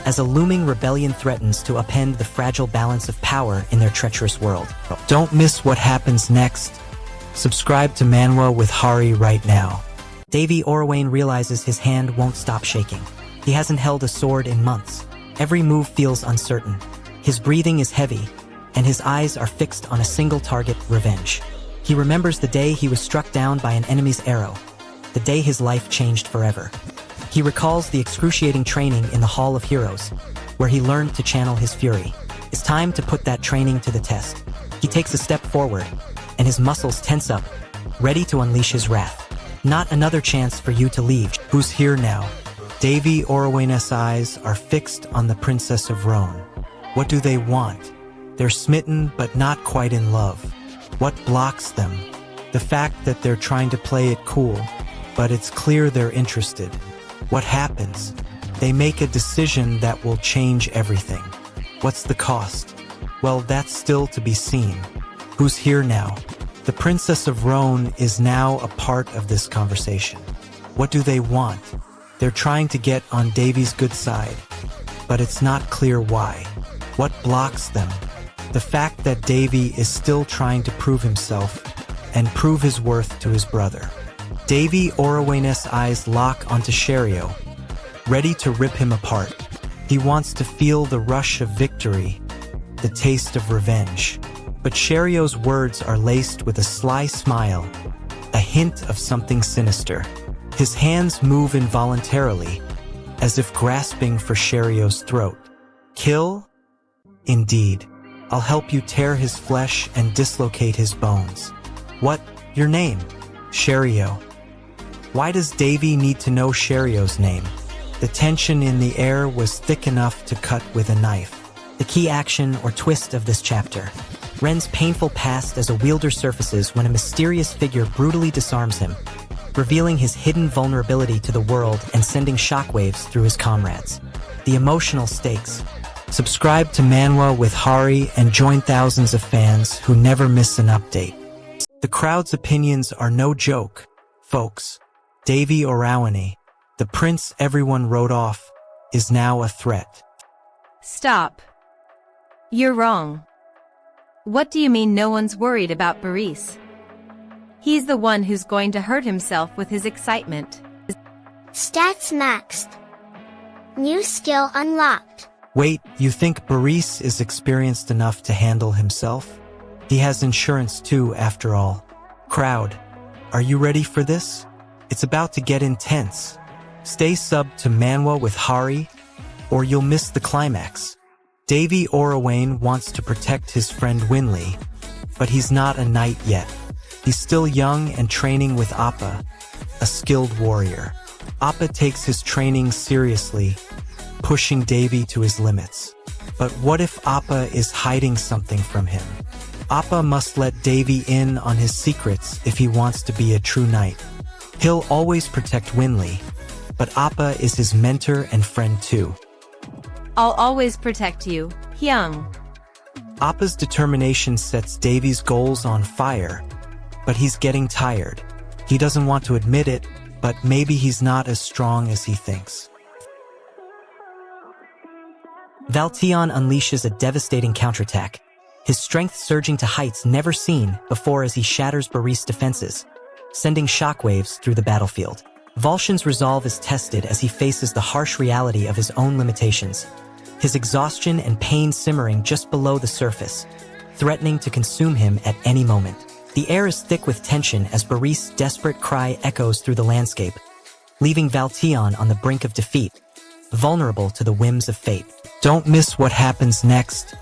as a looming rebellion threatens to upend the fragile balance of power in their treacherous world. Don't miss what happens next. Subscribe to Manwa with Hari right now. Devi Orawane realizes his hand won't stop shaking. He hasn't held a sword in months. Every move feels uncertain. His breathing is heavy, and his eyes are fixed on a single target, revenge. He remembers the day he was struck down by an enemy's arrow, the day his life changed forever. He recalls the excruciating training in the Hall of Heroes, where he learned to channel his fury. It's time to put that training to the test. He takes a step forward, and his muscles tense up, ready to unleash his wrath. Not another chance for you to leave. Who's here now? Devi Orawane's eyes are fixed on the Princess of Roan. What do they want? They're smitten but not quite in love. What blocks them? The fact that they're trying to play it cool, but it's clear they're interested. What happens? They make a decision that will change everything. What's the cost? Well, that's still to be seen. Who's here now? The Princess of Roan is now a part of this conversation. What do they want? They're trying to get on Devi's good side, but it's not clear why. What blocks them? The fact that Devi is still trying to prove himself and prove his worth to his brother. Devi Orawane's eyes lock onto Sherio, ready to rip him apart. He wants to feel the rush of victory, the taste of revenge. But Sherio's words are laced with a sly smile, a hint of something sinister. His hands move involuntarily, as if grasping for Sherio's throat. Kill? Indeed. I'll help you tear his flesh and dislocate his bones. What? Your name? Sherio. Why does Devi need to know Sherio's name? The tension in the air was thick enough to cut with a knife. The key action or twist of this chapter. Ren's painful past as a wielder surfaces when a mysterious figure brutally disarms him, revealing his hidden vulnerability to the world and sending shockwaves through his comrades. The emotional stakes. Subscribe to Manwa with Hari and join thousands of fans who never miss an update. The crowd's opinions are no joke, folks. Devi Orawani, the prince everyone wrote off, is now a threat. Stop. You're wrong. What do you mean no one's worried about Boris? He's the one who's going to hurt himself with his excitement. Stats maxed. New skill unlocked. Wait, you think Boris is experienced enough to handle himself? He has insurance too, after all. Crowd, are you ready for this? It's about to get intense. Stay subbed to Manwa with Hari, or you'll miss the climax. Devi Orawane wants to protect his friend Winley, but he's not a knight yet. He's still young and training with Appa, a skilled warrior. Appa takes his training seriously, pushing Devi to his limits. But what if Appa is hiding something from him? Appa must let Devi in on his secrets if he wants to be a true knight. He'll always protect Winley, but Appa is his mentor and friend too. I'll always protect you, Hyung. Appa's determination sets Devi's goals on fire, but he's getting tired. He doesn't want to admit it, but maybe he's not as strong as he thinks. Valtion unleashes a devastating counterattack, his strength surging to heights never seen before as he shatters Boris' defenses, sending shockwaves through the battlefield. Valshan's resolve is tested as he faces the harsh reality of his own limitations, his exhaustion and pain simmering just below the surface, threatening to consume him at any moment. The air is thick with tension as Boris' desperate cry echoes through the landscape, leaving Valtion on the brink of defeat, vulnerable to the whims of fate. Don't miss what happens next.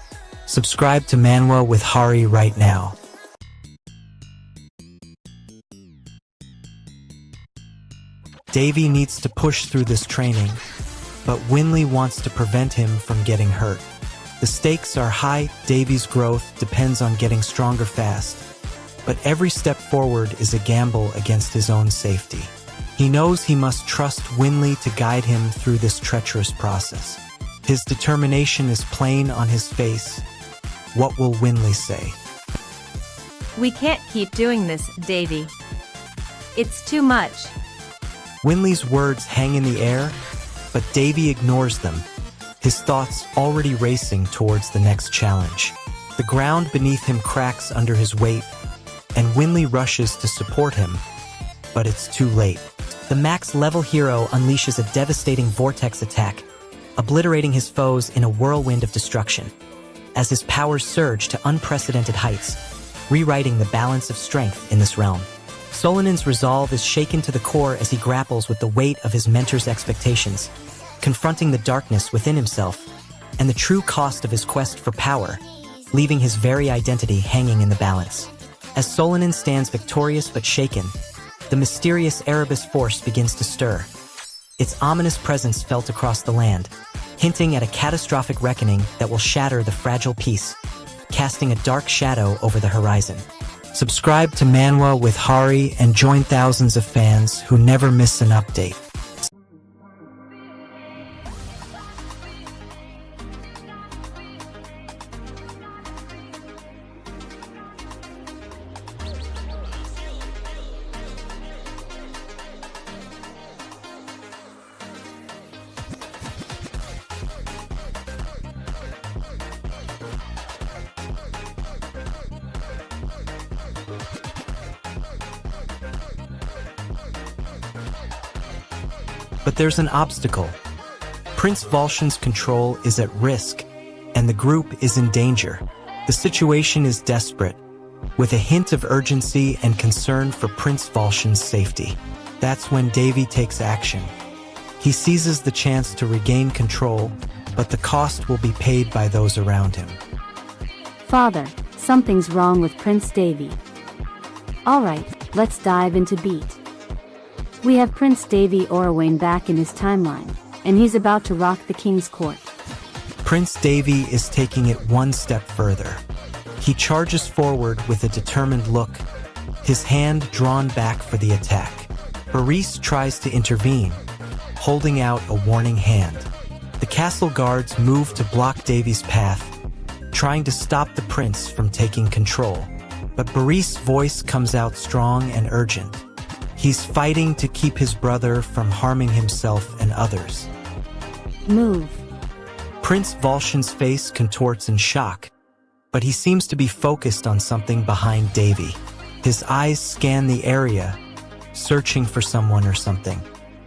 Subscribe to Manwa with Hari right now. Devi needs to push through this training, but Winley wants to prevent him from getting hurt. The stakes are high. Devi's growth depends on getting stronger fast, but every step forward is a gamble against his own safety. He knows he must trust Winley to guide him through this treacherous process. His determination is plain on his face. What will Winley say? We can't keep doing this, Devi. It's too much. Winley's words hang in the air, but Devi ignores them, his thoughts already racing towards the next challenge. The ground beneath him cracks under his weight, and Winley rushes to support him, but it's too late. The max-level hero unleashes a devastating vortex attack, obliterating his foes in a whirlwind of destruction, as his powers surge to unprecedented heights, rewriting the balance of strength in this realm. Solanin's resolve is shaken to the core as he grapples with the weight of his mentor's expectations, confronting the darkness within himself and the true cost of his quest for power, leaving his very identity hanging in the balance. As Solanin stands victorious but shaken, the mysterious Erebus force begins to stir, its ominous presence felt across the land, hinting at a catastrophic reckoning that will shatter the fragile peace, casting a dark shadow over the horizon. Subscribe to Manwa with Hari and join thousands of fans who never miss an update. But there's an obstacle. Prince Valshan's control is at risk, and the group is in danger. The situation is desperate, with a hint of urgency and concern for Prince Valshan's safety. That's when Devi takes action. He seizes the chance to regain control, but the cost will be paid by those around him. Father, something's wrong with Prince Devi. Alright, let's dive into beat. We have Prince Devi Orawane back in his timeline, and he's about to rock the king's court. Prince Devi is taking it one step further. He charges forward with a determined look, his hand drawn back for the attack. Boris tries to intervene, holding out a warning hand. The castle guards move to block Davy's path, trying to stop the prince from taking control. But Boris' voice comes out strong and urgent. He's fighting to keep his brother from harming himself and others. Move. Prince Volshin's face contorts in shock, but he seems to be focused on something behind Davy. His eyes scan the area, searching for someone or something.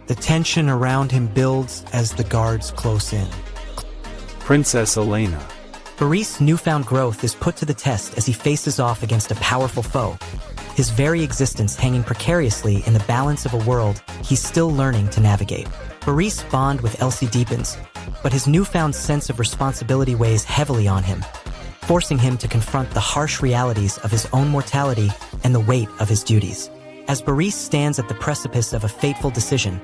The tension around him builds as the guards close in. Princess Elena. Boris' newfound growth is put to the test as he faces off against a powerful foe, his very existence hanging precariously in the balance of a world he's still learning to navigate. Boris' bond with Elsie deepens, but his newfound sense of responsibility weighs heavily on him, forcing him to confront the harsh realities of his own mortality and the weight of his duties. As Boris stands at the precipice of a fateful decision,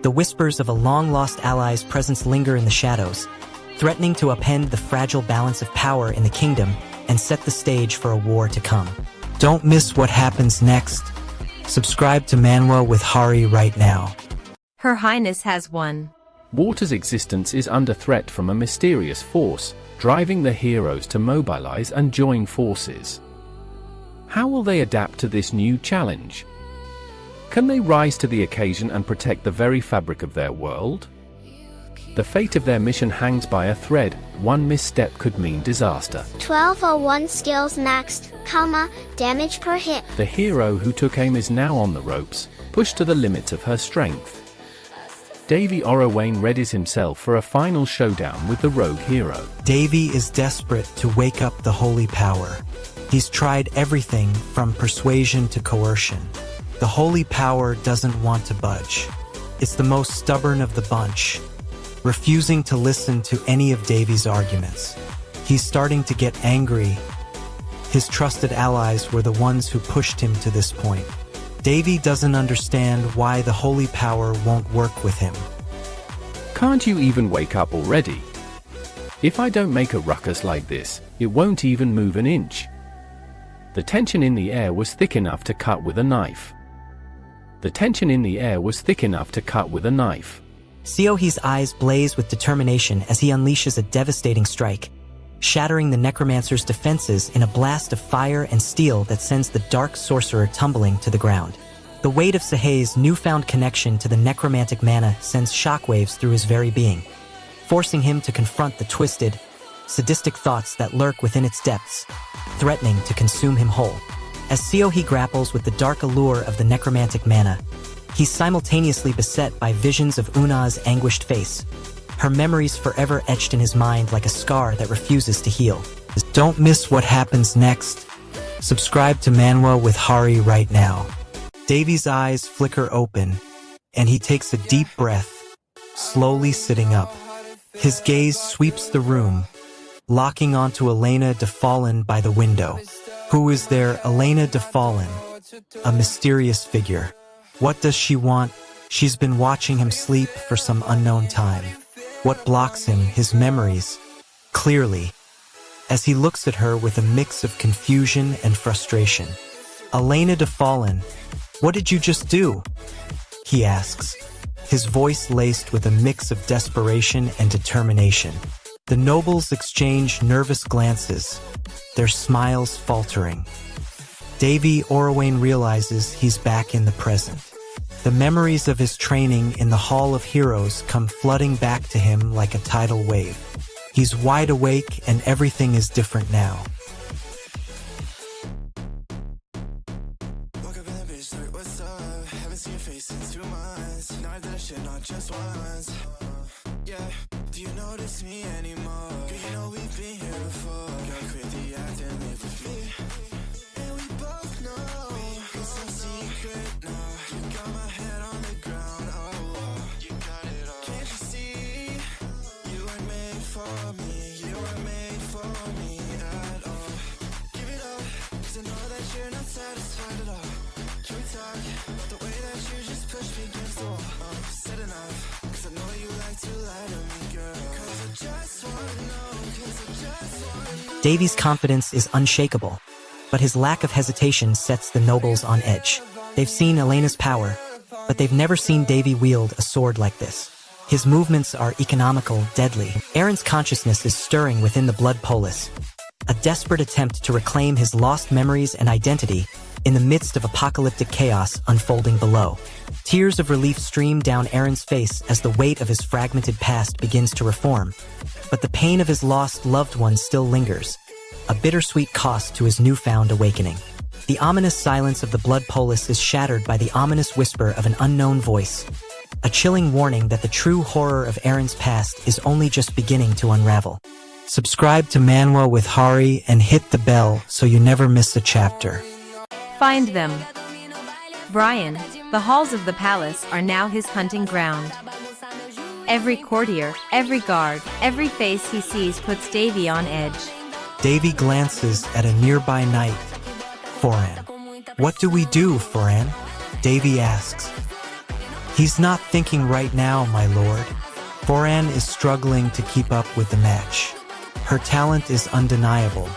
the whispers of a long-lost ally's presence linger in the shadows, threatening to upend the fragile balance of power in the kingdom and set the stage for a war to come. Don't miss what happens next. Subscribe to Manwa with Hari right now. Her Highness has won. Water's existence is under threat from a mysterious force, driving the heroes to mobilize and join forces. How will they adapt to this new challenge? Can they rise to the occasion and protect the very fabric of their world? The fate of their mission hangs by a thread. One misstep could mean disaster. 1201 skills maxed, damage per hit. The hero who took aim is now on the ropes, pushed to the limits of her strength. Davy Orowayne readies himself for a final showdown with the rogue hero. Davy is desperate to wake up the holy power. He's tried everything from persuasion to coercion. The holy power doesn't want to budge. It's the most stubborn of the bunch, refusing to listen to any of Davy's arguments. He's starting to get angry. His trusted allies were the ones who pushed him to this point. Davy doesn't understand why the holy power won't work with him. Can't you even wake up already? If I don't make a ruckus like this, it won't even move an inch. The tension in the air was thick enough to cut with a knife. The tension in the air was thick enough to cut with a knife. Seohee's eyes blaze with determination as he unleashes a devastating strike, shattering the necromancer's defenses in a blast of fire and steel that sends the dark sorcerer tumbling to the ground. The weight of Seohee's newfound connection to the necromantic mana sends shockwaves through his very being, forcing him to confront the twisted, sadistic thoughts that lurk within its depths, threatening to consume him whole. As Seohee grapples with the dark allure of the necromantic mana, he's simultaneously beset by visions of Una's anguished face, her memories forever etched in his mind like a scar that refuses to heal. Don't miss what happens next. Subscribe to Manwa with Hari right now. Davy's eyes flicker open, and he takes a deep breath, slowly sitting up. His gaze sweeps the room, locking onto Elena de Fallen by the window. Who is there? Elena de Fallen, a mysterious figure. What does she want? She's been watching him sleep for some unknown time. What blocks him? His memories. Clearly, as he looks at her with a mix of confusion and frustration. Elena de Fallen, what did you just do? He asks, his voice laced with a mix of desperation and determination. The nobles exchange nervous glances, their smiles faltering. Davy Orowayne realizes he's back in the present. The memories of his training in the Hall of Heroes come flooding back to him like a tidal wave. He's wide awake and everything is different now. Woke up in the bitch like, what's up? Haven't seen your face in 2 months. Now I did that shit not just once. Yeah, do you notice me anymore? Girl, you know we've been here before. Gotta quit the act and live with me. And we both know it's no secret now. You got my head on the ground, oh, you got it all. Can't you see? You were made for me. You were made for me at all. Give it up, 'cause I know that you're not satisfied at all. Can we talk about the way that you just pushed me against the wall? Said enough, 'cause I know you like to lie to me, girl. 'Cause I just wanna know, 'cause I just wanna know. Davy's confidence is unshakable, but his lack of hesitation sets the nobles on edge. They've seen Elena's power, but they've never seen Davy wield a sword like this. His movements are economical, deadly. Aaron's consciousness is stirring within the blood polis, a desperate attempt to reclaim his lost memories and identity in the midst of apocalyptic chaos unfolding below. Tears of relief stream down Aaron's face as the weight of his fragmented past begins to reform, but the pain of his lost loved ones still lingers, a bittersweet cost to his newfound awakening. The ominous silence of the blood polis is shattered by the ominous whisper of an unknown voice, a chilling warning that the true horror of Aaron's past is only just beginning to unravel. Subscribe to Manwa with Hari and hit the bell so you never miss a chapter. Find them. Brian, the halls of the palace are now his hunting ground. Every courtier, every guard, every face he sees puts Davy on edge. Davy glances at a nearby knight. Foran. What do we do, Foran? Davy asks. He's not thinking right now, my lord. Foran is struggling to keep up with the match. Her talent is undeniable,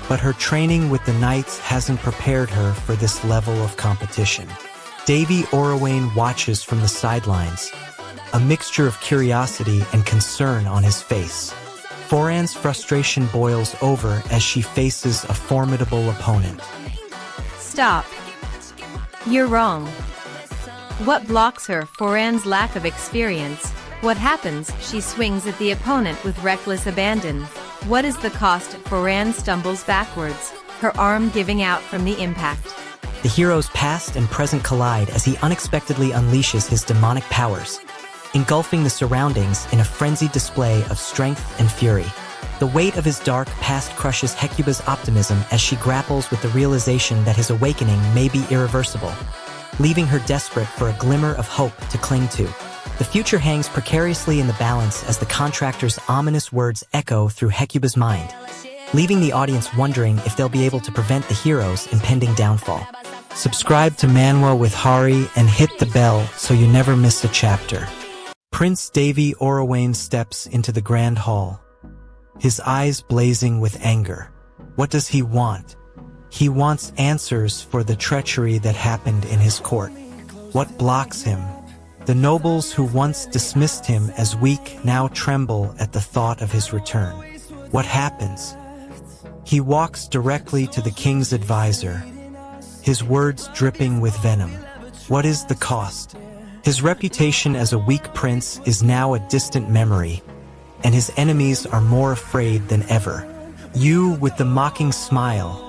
but her training with the knights hasn't prepared her for this level of competition. Davy Orawain watches from the sidelines, a mixture of curiosity and concern on his face. Foran's frustration boils over as she faces a formidable opponent. Stop. You're wrong. What blocks her? Foran's lack of experience. What happens? She swings at the opponent with reckless abandon. What is the cost? Foran stumbles backwards, her arm giving out from the impact. The hero's past and present collide as he unexpectedly unleashes his demonic powers, engulfing the surroundings in a frenzied display of strength and fury. The weight of his dark past crushes Hecuba's optimism as she grapples with the realization that his awakening may be irreversible, leaving her desperate for a glimmer of hope to cling to. The future hangs precariously in the balance as the contractor's ominous words echo through Hecuba's mind, leaving the audience wondering if they'll be able to prevent the hero's impending downfall. Subscribe to Manwa with Hari and hit the bell so you never miss a chapter. Prince Davy Orawain steps into the grand hall, his eyes blazing with anger. What does he want? He wants answers for the treachery that happened in his court. What blocks him? The nobles who once dismissed him as weak now tremble at the thought of his return. What happens? He walks directly to the king's advisor, his words dripping with venom. What is the cost? His reputation as a weak prince is now a distant memory, and his enemies are more afraid than ever. You with the mocking smile,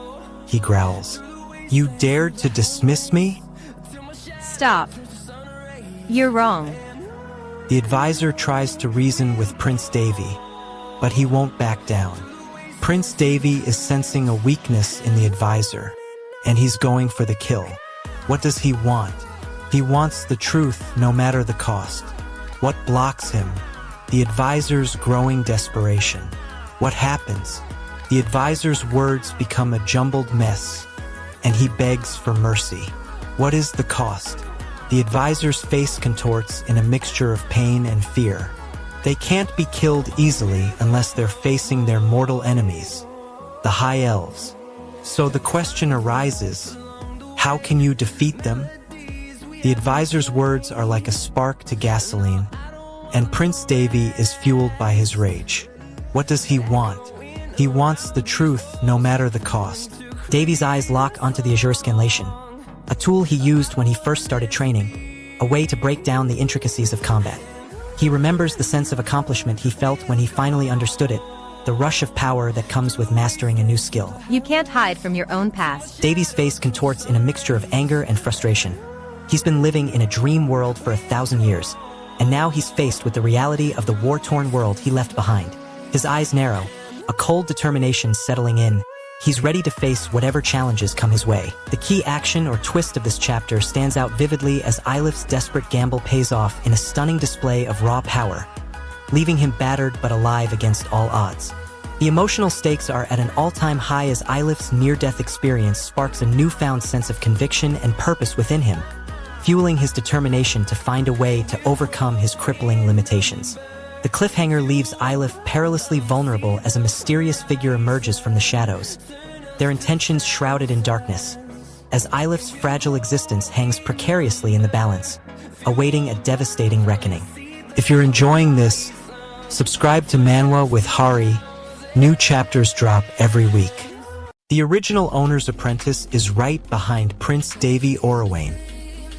he growls. You dared to dismiss me? Stop. You're wrong. The advisor tries to reason with Prince Davy, but he won't back down. Prince Davy is sensing a weakness in the advisor, and he's going for the kill. What does he want? He wants the truth no matter the cost. What blocks him? The advisor's growing desperation. What happens? The advisor's words become a jumbled mess, and he begs for mercy. What is the cost? The advisor's face contorts in a mixture of pain and fear. They can't be killed easily unless they're facing their mortal enemies, the High Elves. So the question arises, how can you defeat them? The advisor's words are like a spark to gasoline, and Prince Davy is fueled by his rage. What does he want? He wants the truth no matter the cost. Davy's eyes lock onto the Azure Scanlation, a tool he used when he first started training, a way to break down the intricacies of combat. He remembers the sense of accomplishment he felt when he finally understood it, the rush of power that comes with mastering a new skill. You can't hide from your own past. Davy's face contorts in a mixture of anger and frustration. He's been living in a dream world for 1,000 years, and now he's faced with the reality of the war-torn world he left behind. His eyes narrow, a cold determination settling in. He's ready to face whatever challenges come his way. The key action or twist of this chapter stands out vividly as Eilif's desperate gamble pays off in a stunning display of raw power, leaving him battered but alive against all odds. The emotional stakes are at an all-time high as Eilif's near-death experience sparks a newfound sense of conviction and purpose within him, fueling his determination to find a way to overcome his crippling limitations. The cliffhanger leaves Eilif perilously vulnerable as a mysterious figure emerges from the shadows, their intentions shrouded in darkness, as Eilif's fragile existence hangs precariously in the balance, awaiting a devastating reckoning. If you're enjoying this, subscribe to Manwa with Hari. New chapters drop every week. The original owner's apprentice is right behind Prince Davy Orawain,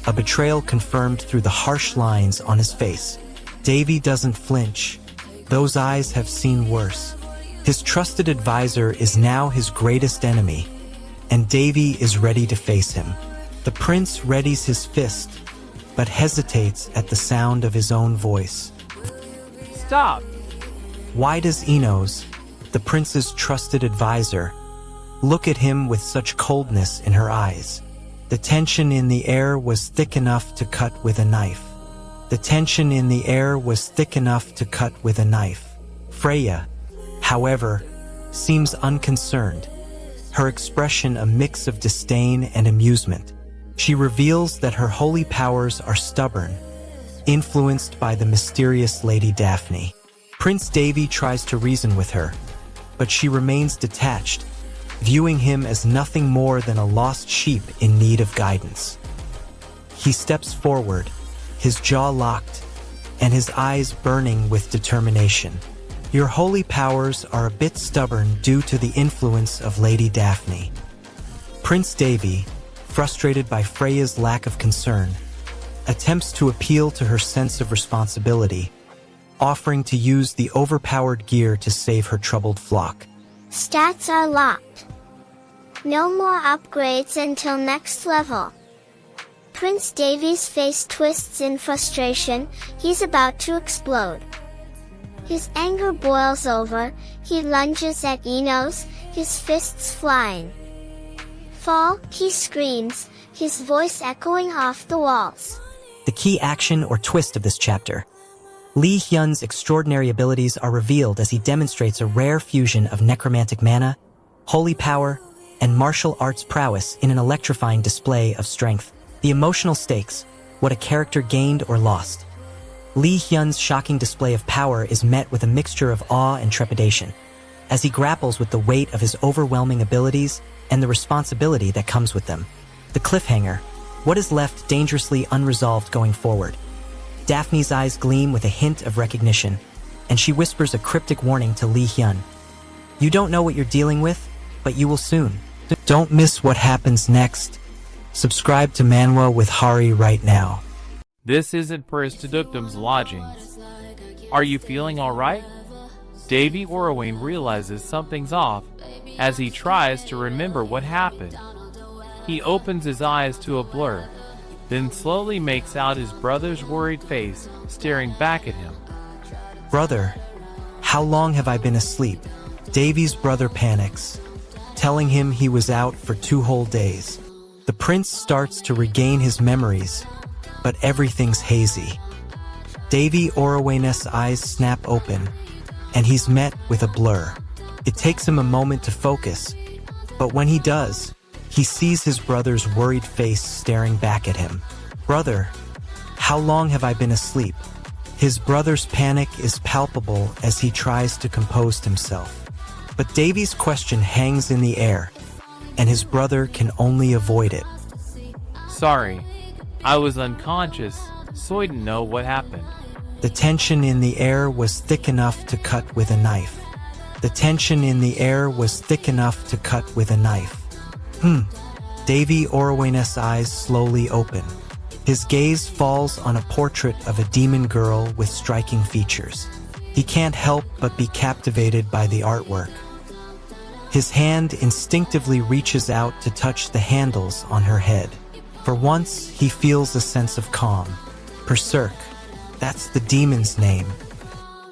a betrayal confirmed through the harsh lines on his face. Davy doesn't flinch. Those eyes have seen worse. His trusted advisor is now his greatest enemy, and Davy is ready to face him. The prince readies his fist, but hesitates at the sound of his own voice. Stop! Why does Enos, the prince's trusted advisor, look at him with such coldness in her eyes? The tension in the air was thick enough to cut with a knife. The tension in the air was thick enough to cut with a knife. Freya, however, seems unconcerned, her expression a mix of disdain and amusement. She reveals that her holy powers are stubborn, influenced by the mysterious Lady Daphne. Prince Davy tries to reason with her, but she remains detached, viewing him as nothing more than a lost sheep in need of guidance. He steps forward, his jaw locked, and his eyes burning with determination. Your holy powers are a bit stubborn due to the influence of Lady Daphne. Prince Davy, frustrated by Freya's lack of concern, attempts to appeal to her sense of responsibility, offering to use the overpowered gear to save her troubled flock. Stats are locked. No more upgrades until next level. Prince Davy's face twists in frustration, he's about to explode. His anger boils over, he lunges at Enos, his fists flying. Fall, he screams, his voice echoing off the walls. The key action or twist of this chapter. Lee Hyun's extraordinary abilities are revealed as he demonstrates a rare fusion of necromantic mana, holy power, and martial arts prowess in an electrifying display of strength. The emotional stakes, what a character gained or lost. Lee Hyun's shocking display of power is met with a mixture of awe and trepidation, as he grapples with the weight of his overwhelming abilities and the responsibility that comes with them. The cliffhanger, what is left dangerously unresolved going forward. Daphne's eyes gleam with a hint of recognition, and she whispers a cryptic warning to Lee Hyun. You don't know what you're dealing with, but you will soon. Don't miss what happens next. Subscribe to Manwa with Hari right now. This isn't Peristuductum's lodgings. Are you feeling alright? Davy Orawain realizes something's off as he tries to remember what happened. He opens his eyes to a blur, then slowly makes out his brother's worried face staring back at him. Brother, how long have I been asleep? Davy's brother panics, telling him he was out for 2 whole days. The prince starts to regain his memories, but everything's hazy. Davy Orawain's eyes snap open, and he's met with a blur. It takes him a moment to focus, but when he does, he sees his brother's worried face staring back at him. Brother, how long have I been asleep? His brother's panic is palpable as he tries to compose himself. But Davy's question hangs in the air, and his brother can only avoid it. Sorry, I was unconscious, so I didn't know what happened. The tension in the air was thick enough to cut with a knife. The tension in the air was thick enough to cut with a knife. Davy Orawain's eyes slowly open. His gaze falls on a portrait of a demon girl with striking features. He can't help but be captivated by the artwork. His hand instinctively reaches out to touch the handles on her head. For once, he feels a sense of calm. Berserk, that's the demon's name.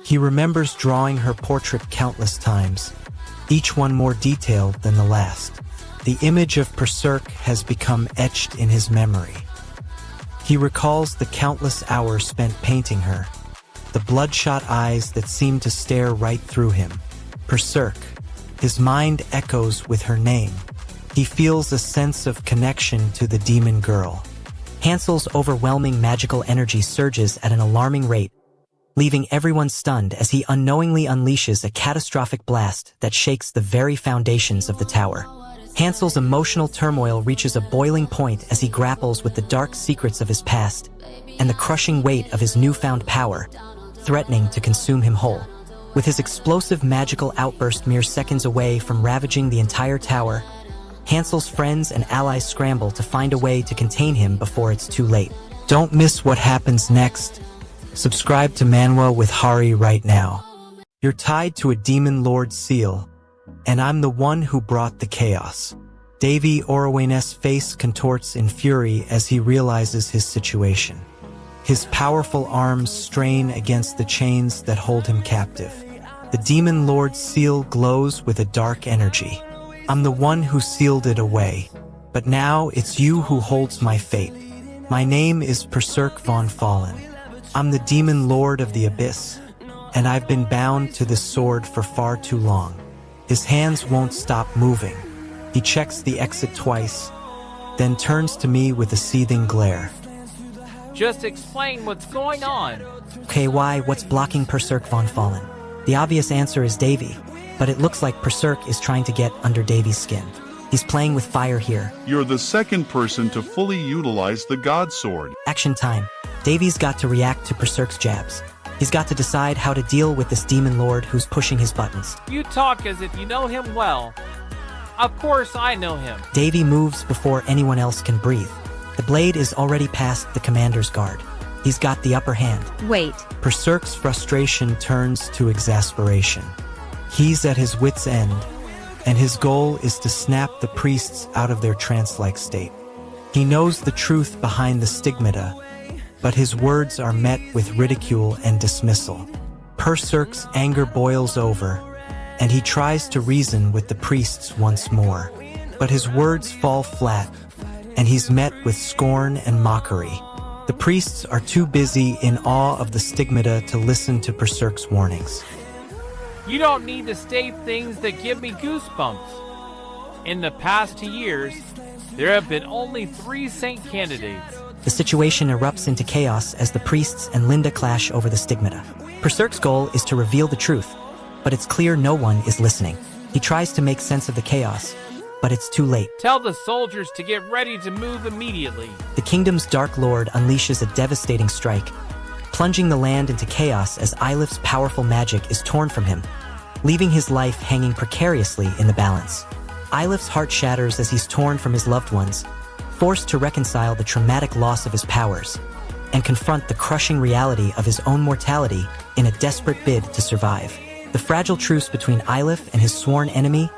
He remembers drawing her portrait countless times, each one more detailed than the last. The image of Berserk has become etched in his memory. He recalls the countless hours spent painting her, the bloodshot eyes that seem to stare right through him. Berserk. His mind echoes with her name. He feels a sense of connection to the demon girl. Hansel's overwhelming magical energy surges at an alarming rate, leaving everyone stunned as he unknowingly unleashes a catastrophic blast that shakes the very foundations of the tower. Hansel's emotional turmoil reaches a boiling point as he grapples with the dark secrets of his past and the crushing weight of his newfound power, threatening to consume him whole. With his explosive magical outburst mere seconds away from ravaging the entire tower, Hansel's friends and allies scramble to find a way to contain him before it's too late. Don't miss what happens next. Subscribe to Manwa with Hari right now. You're tied to a demon lord seal, and I'm the one who brought the chaos. Davy Orawane's face contorts in fury as he realizes his situation. His powerful arms strain against the chains that hold him captive. The demon lord's seal glows with a dark energy. I'm the one who sealed it away, but now it's you who holds my fate. My name is Berserk von Fallen. I'm the demon lord of the abyss, and I've been bound to this sword for far too long. His hands won't stop moving. He checks the exit twice, then turns to me with a seething glare. Just explain what's going on. Okay, why? What's blocking Berserk von Fallen? The obvious answer is Davy, but it looks like Berserk is trying to get under Davy's skin. He's playing with fire here. You're the second person to fully utilize the God Sword. Action time. Davy's got to react to Berserk's jabs. He's got to decide how to deal with this demon lord who's pushing his buttons. You talk as if you know him well. Of course I know him. Davy moves before anyone else can breathe. The blade is already past the commander's guard. He's got the upper hand. Wait. Berserk's frustration turns to exasperation. He's at his wit's end, and his goal is to snap the priests out of their trance-like state. He knows the truth behind the stigmata, but his words are met with ridicule and dismissal. Berserk's anger boils over, and he tries to reason with the priests once more. But his words fall flat, and he's met with scorn and mockery. The priests are too busy in awe of the stigmata to listen to Berserk's warnings. You don't need to state things that give me goosebumps. In the past 2 years, there have been only 3 saint candidates. The situation erupts into chaos as the priests and Linda clash over the stigmata. Berserk's goal is to reveal the truth, but it's clear no one is listening. He tries to make sense of the chaos, but it's too late. Tell the soldiers to get ready to move immediately. The kingdom's Dark Lord unleashes a devastating strike, plunging the land into chaos as Ylif's powerful magic is torn from him, leaving his life hanging precariously in the balance. Ylif's heart shatters as he's torn from his loved ones, forced to reconcile the traumatic loss of his powers, and confront the crushing reality of his own mortality in a desperate bid to survive. The fragile truce between Ylif and his sworn enemy,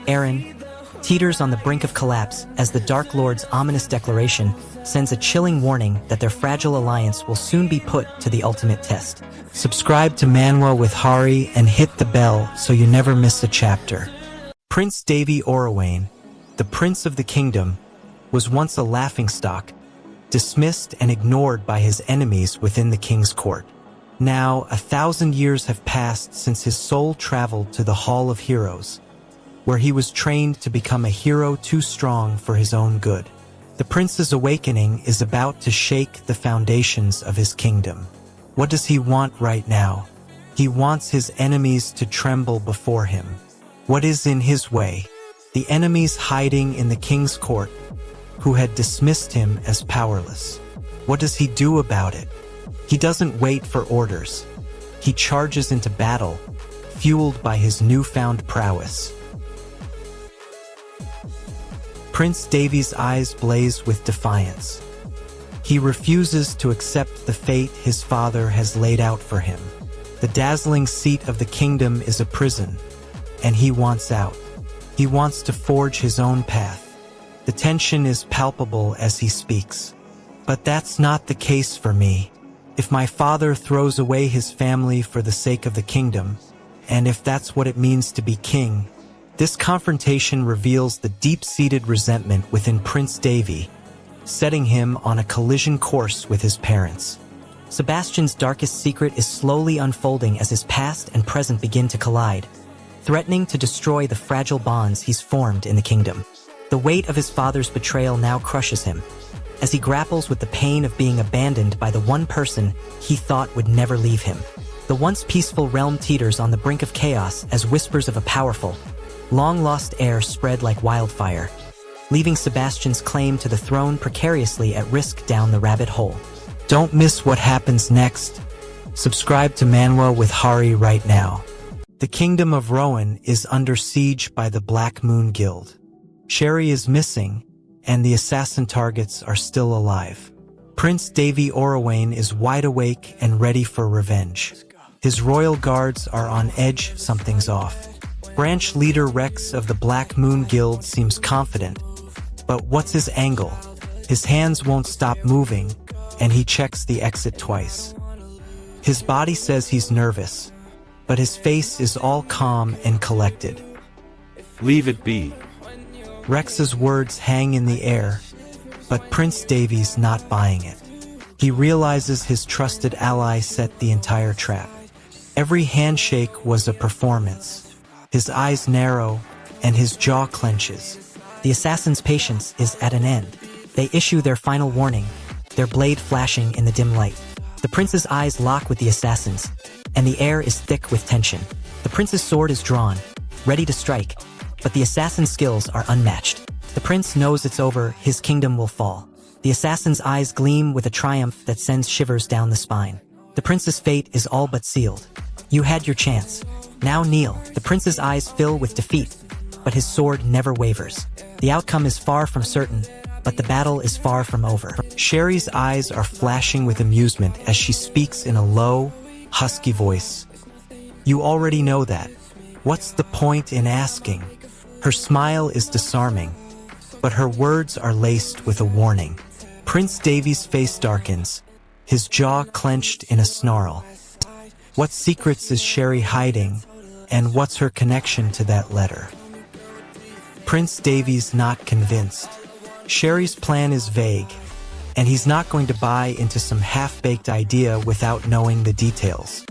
Eren, teeters on the brink of collapse as the Dark Lord's ominous declaration sends a chilling warning that their fragile alliance will soon be put to the ultimate test. Subscribe to Manwa with Hari and hit the bell so you never miss a chapter. Prince Davy Orawane, the Prince of the Kingdom, was once a laughingstock, dismissed and ignored by his enemies within the king's court. Now, 1,000 years have passed since his soul traveled to the Hall of Heroes, where he was trained to become a hero too strong for his own good. The prince's awakening is about to shake the foundations of his kingdom. What does he want right now? He wants his enemies to tremble before him. What is in his way? The enemies hiding in the king's court, who had dismissed him as powerless. What does he do about it? He doesn't wait for orders. He charges into battle, fueled by his newfound prowess. Prince Davy's eyes blaze with defiance. He refuses to accept the fate his father has laid out for him. The dazzling seat of the kingdom is a prison, and he wants out. He wants to forge his own path. The tension is palpable as he speaks. But that's not the case for me. If my father throws away his family for the sake of the kingdom, and if that's what it means to be king, this confrontation reveals the deep-seated resentment within Prince Davy, setting him on a collision course with his parents. Sebastian's darkest secret is slowly unfolding as his past and present begin to collide, threatening to destroy the fragile bonds he's formed in the kingdom. The weight of his father's betrayal now crushes him, as he grapples with the pain of being abandoned by the one person he thought would never leave him. The once peaceful realm teeters on the brink of chaos as whispers of a powerful, long-lost heir spread like wildfire, leaving Sebastian's claim to the throne precariously at risk down the rabbit hole. Don't miss what happens next. Subscribe to Manwa with Hari right now. The kingdom of Rowan is under siege by the Black Moon Guild. Sherry is missing, and the assassin targets are still alive. Prince Davy Orawain is wide awake and ready for revenge. His royal guards are on edge, something's off. Branch leader Rex of the Black Moon Guild seems confident, but what's his angle? His hands won't stop moving, and he checks the exit twice. His body says he's nervous, but his face is all calm and collected. Leave it be. Rex's words hang in the air, but Prince Davy's not buying it. He realizes his trusted ally set the entire trap. Every handshake was a performance. His eyes narrow, and his jaw clenches. The assassin's patience is at an end. They issue their final warning, their blade flashing in the dim light. The prince's eyes lock with the assassin's, and the air is thick with tension. The prince's sword is drawn, ready to strike, but the assassin's skills are unmatched. The prince knows it's over, his kingdom will fall. The assassin's eyes gleam with a triumph that sends shivers down the spine. The prince's fate is all but sealed. You had your chance. Now kneel. The prince's eyes fill with defeat, but his sword never wavers. The outcome is far from certain, but the battle is far from over. Sherry's eyes are flashing with amusement as she speaks in a low, husky voice. You already know that. What's the point in asking? Her smile is disarming, but her words are laced with a warning. Prince Davy's face darkens, his jaw clenched in a snarl. What secrets is Sherry hiding, and what's her connection to that letter? Prince Davy's not convinced. Sherry's plan is vague, and he's not going to buy into some half-baked idea without knowing the details.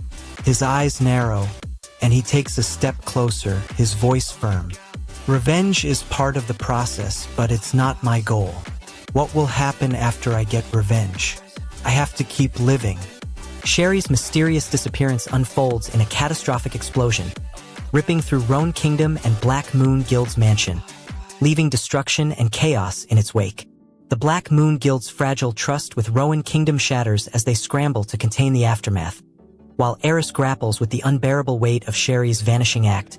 His eyes narrow, and he takes a step closer, his voice firm. Revenge is part of the process, but it's not my goal. What will happen after I get revenge? I have to keep living. Sherry's mysterious disappearance unfolds in a catastrophic explosion, ripping through Roan Kingdom and Black Moon Guild's mansion, leaving destruction and chaos in its wake. The Black Moon Guild's fragile trust with Rowan Kingdom shatters as they scramble to contain the aftermath, while Eris grapples with the unbearable weight of Sherry's vanishing act,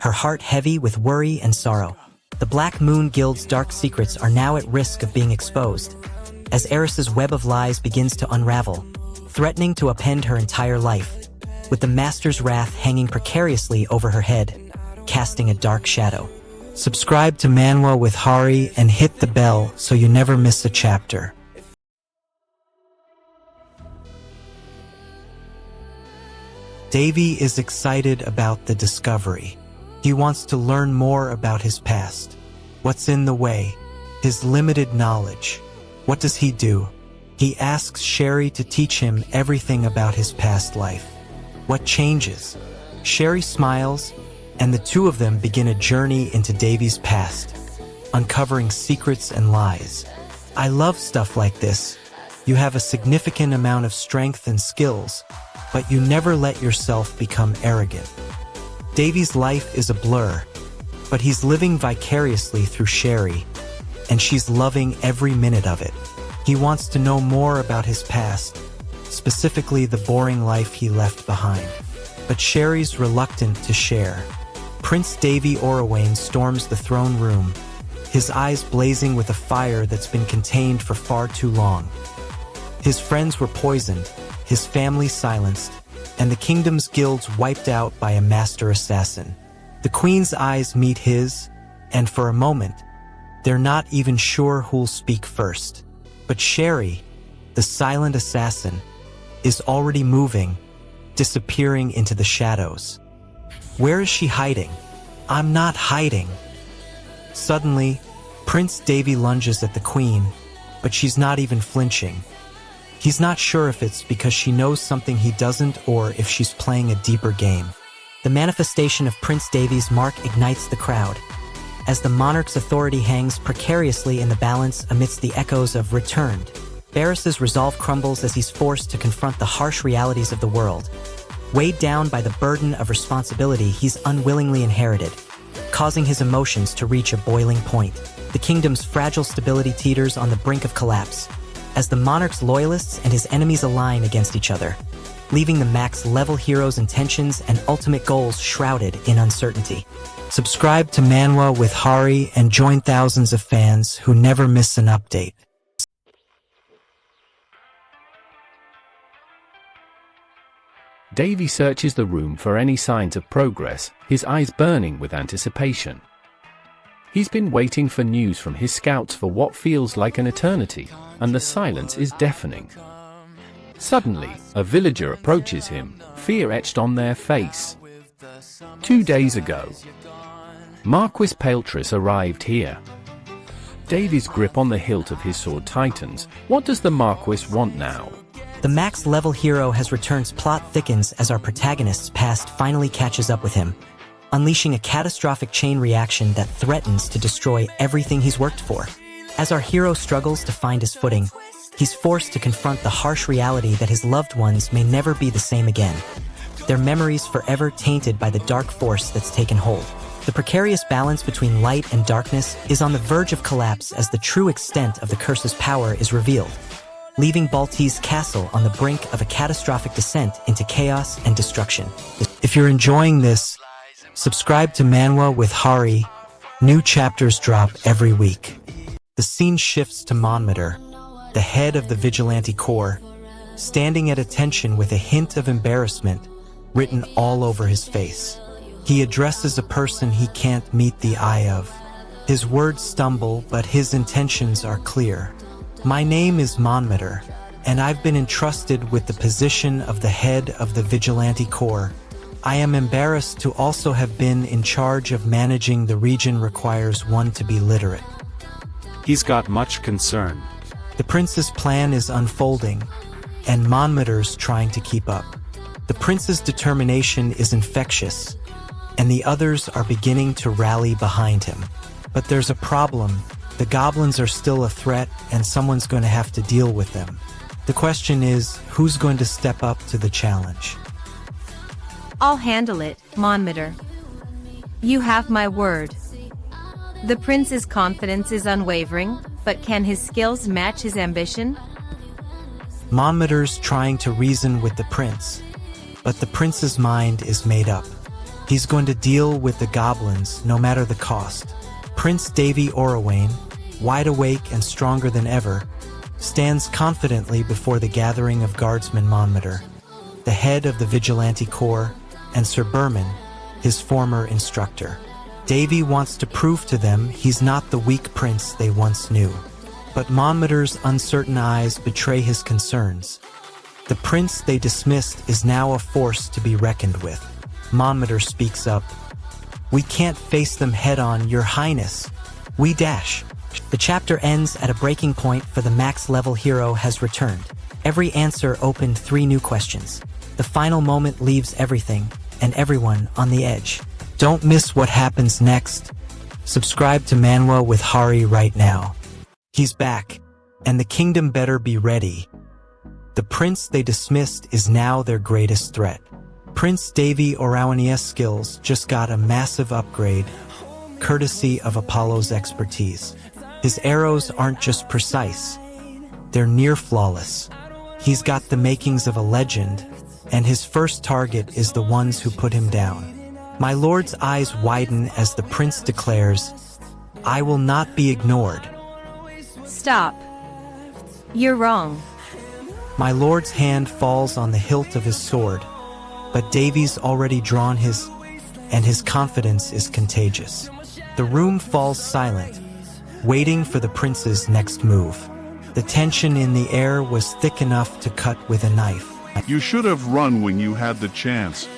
her heart heavy with worry and sorrow. The Black Moon Guild's dark secrets are now at risk of being exposed, as Eris's web of lies begins to unravel, threatening to upend her entire life, with the Master's wrath hanging precariously over her head, casting a dark shadow. Subscribe to Manwa with Hari and hit the bell so you never miss a chapter. Davy is excited about the discovery. He wants to learn more about his past. What's in the way? His limited knowledge. What does he do? He asks Sherry to teach him everything about his past life. What changes? Sherry smiles, and the two of them begin a journey into Davy's past, uncovering secrets and lies. I love stuff like this. You have a significant amount of strength and skills, but you never let yourself become arrogant. Davy's life is a blur, but he's living vicariously through Sherry, and she's loving every minute of it. He wants to know more about his past, specifically the boring life he left behind. But Sherry's reluctant to share. Prince Davy Orawain storms the throne room, his eyes blazing with a fire that's been contained for far too long. His friends were poisoned, his family silenced, and the kingdom's guilds wiped out by a master assassin. The queen's eyes meet his, and for a moment, they're not even sure who'll speak first. But Sherry, the silent assassin, is already moving, disappearing into the shadows. Where is she hiding? I'm not hiding. Suddenly, Prince Davy lunges at the queen, but she's not even flinching. He's not sure if it's because she knows something he doesn't or if she's playing a deeper game. The manifestation of Prince Davy's mark ignites the crowd. as the monarch's authority hangs precariously in the balance amidst the echoes of Returned. Barris's resolve crumbles as he's forced to confront the harsh realities of the world. Weighed down by the burden of responsibility he's unwillingly inherited, causing his emotions to reach a boiling point. The kingdom's fragile stability teeters on the brink of collapse, as the monarch's loyalists and his enemies align against each other, leaving the max-level hero's intentions and ultimate goals shrouded in uncertainty. Subscribe to Manwa with Hari and join thousands of fans who never miss an update. Davy searches the room for any signs of progress, his eyes burning with anticipation. He's been waiting for news from his scouts for what feels like an eternity, and the silence is deafening. Suddenly, a villager approaches him, fear etched on their face. 2 days ago, Marquis Paletris arrived here. Davy's grip on the hilt of his sword tightens. What does the Marquis want now? The max-level hero has returned. Plot thickens as our protagonist's past finally catches up with him, unleashing a catastrophic chain reaction that threatens to destroy everything he's worked for. As our hero struggles to find his footing, he's forced to confront the harsh reality that his loved ones may never be the same again, their memories forever tainted by the dark force that's taken hold. The precarious balance between light and darkness is on the verge of collapse as the true extent of the curse's power is revealed, leaving Balti's castle on the brink of a catastrophic descent into chaos and destruction. If you're enjoying this, subscribe to Manwa with Hari. New chapters drop every week. The scene shifts to Monmeter, the head of the Vigilante Corps, standing at attention with a hint of embarrassment written all over his face. He addresses a person he can't meet the eye of. His words stumble, but his intentions are clear. My name is Monmeter, and I've been entrusted with the position of the head of the Vigilante Corps. I am embarrassed to also have been in charge of managing the region. Requires one to be literate. He's got much concern. The prince's plan is unfolding, and Monmeter's trying to keep up. The prince's determination is infectious, and the others are beginning to rally behind him. But there's a problem. The goblins are still a threat, and someone's going to have to deal with them. The question is, who's going to step up to the challenge? I'll handle it, Monmeter. You have my word. The prince's confidence is unwavering, but can his skills match his ambition? Monmeter's trying to reason with the prince, but the prince's mind is made up. He's going to deal with the goblins no matter the cost. Prince Davy Orawain, wide awake and stronger than ever, stands confidently before the gathering of guardsmen. Monmeter, the head of the Vigilante Corps, and Sir Berman, his former instructor. Davy wants to prove to them he's not the weak prince they once knew. But Monmeter's uncertain eyes betray his concerns. The prince they dismissed is now a force to be reckoned with. Monmeter speaks up. We can't face them head-on, Your Highness. We dash. The chapter ends at a breaking point, for the max-level hero has returned. Every answer opened 3 new questions. The final moment leaves everything and everyone on the edge. Don't miss what happens next. Subscribe to Manwa with Hari right now. He's back, and the kingdom better be ready. The prince they dismissed is now their greatest threat. Prince Davy Orawain's skills just got a massive upgrade, courtesy of Apollo's expertise. His arrows aren't just precise, they're near flawless. He's got the makings of a legend, and his first target is the ones who put him down. My lord's eyes widen as the prince declares, I will not be ignored. Stop. You're wrong. My lord's hand falls on the hilt of his sword, but Davy's already drawn his, and his confidence is contagious. The room falls silent, waiting for the prince's next move. The tension in the air was thick enough to cut with a knife. You should have run when you had the chance.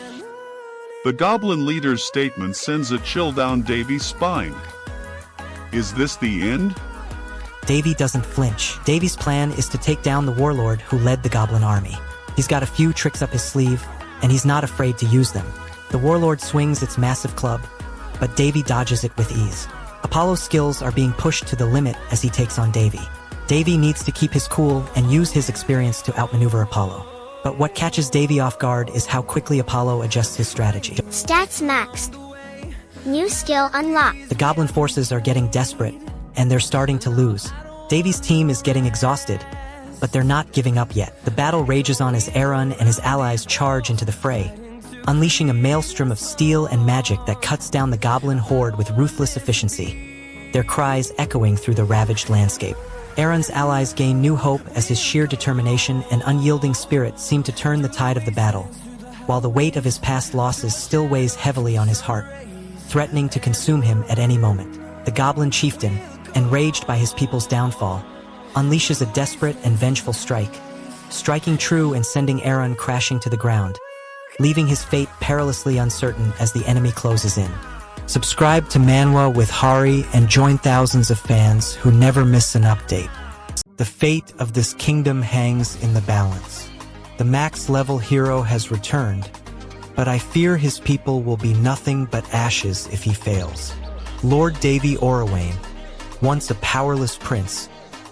The goblin leader's statement sends a chill down Davy's spine. Is this the end? Davy doesn't flinch. Davy's plan is to take down the warlord who led the goblin army. He's got a few tricks up his sleeve, and he's not afraid to use them. The warlord swings its massive club, but Davy dodges it with ease. Apollo's skills are being pushed to the limit as he takes on Davy. Davy needs to keep his cool and use his experience to outmaneuver Apollo. But what catches Davy off guard is how quickly Apollo adjusts his strategy. Stats maxed. New skill unlocked. The goblin forces are getting desperate, and they're starting to lose. Davy's team is getting exhausted, but they're not giving up yet. The battle rages on as Aaron and his allies charge into the fray, unleashing a maelstrom of steel and magic that cuts down the goblin horde with ruthless efficiency, their cries echoing through the ravaged landscape. Aaron's allies gain new hope as his sheer determination and unyielding spirit seem to turn the tide of the battle, while the weight of his past losses still weighs heavily on his heart, threatening to consume him at any moment. The goblin chieftain, enraged by his people's downfall, unleashes a desperate and vengeful strike, striking true and sending Aaron crashing to the ground, leaving his fate perilously uncertain as the enemy closes in. Subscribe to Manwa with Hari and join thousands of fans who never miss an update. The fate of this kingdom hangs in the balance. The max-level hero has returned, but I fear his people will be nothing but ashes if he fails. Lord Davy Orawain, once a powerless prince,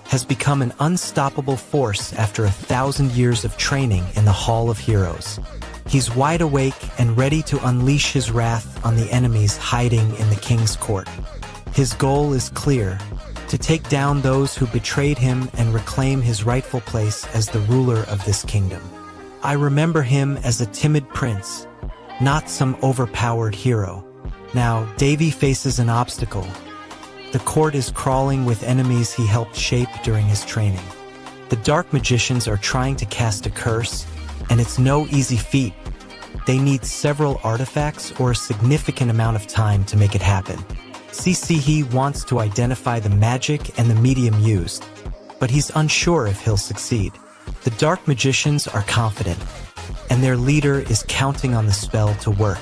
has become an unstoppable force after 1,000 years of training in the Hall of Heroes. He's wide awake and ready to unleash his wrath on the enemies hiding in the king's court. His goal is clear: to take down those who betrayed him and reclaim his rightful place as the ruler of this kingdom. I remember him as a timid prince, not some overpowered hero. Now, Davy faces an obstacle. The court is crawling with enemies he helped shape during his training. The dark magicians are trying to cast a curse, and it's no easy feat. They need several artifacts or a significant amount of time to make it happen. CChe wants to identify the magic and the medium used, but he's unsure if he'll succeed. The dark magicians are confident, and their leader is counting on the spell to work.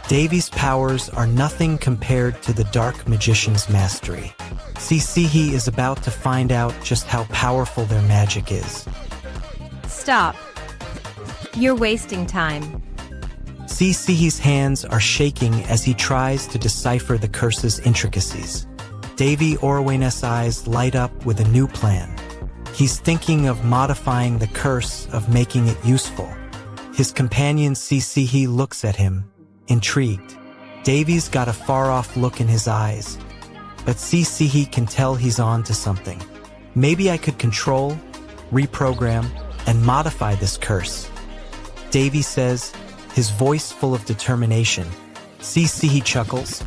Davy's powers are nothing compared to the dark magician's mastery. CChe is about to find out just how powerful their magic is. Stop. You're wasting time. CChe's hands are shaking as he tries to decipher the curse's intricacies. Davy Orawain's eyes light up with a new plan. He's thinking of modifying the curse, of making it useful. His companion CChe looks at him, intrigued. Davy's got a far-off look in his eyes, but CChe can tell he's on to something. Maybe I could control, reprogram, and modify this curse, Davy says, his voice full of determination. CChe chuckles.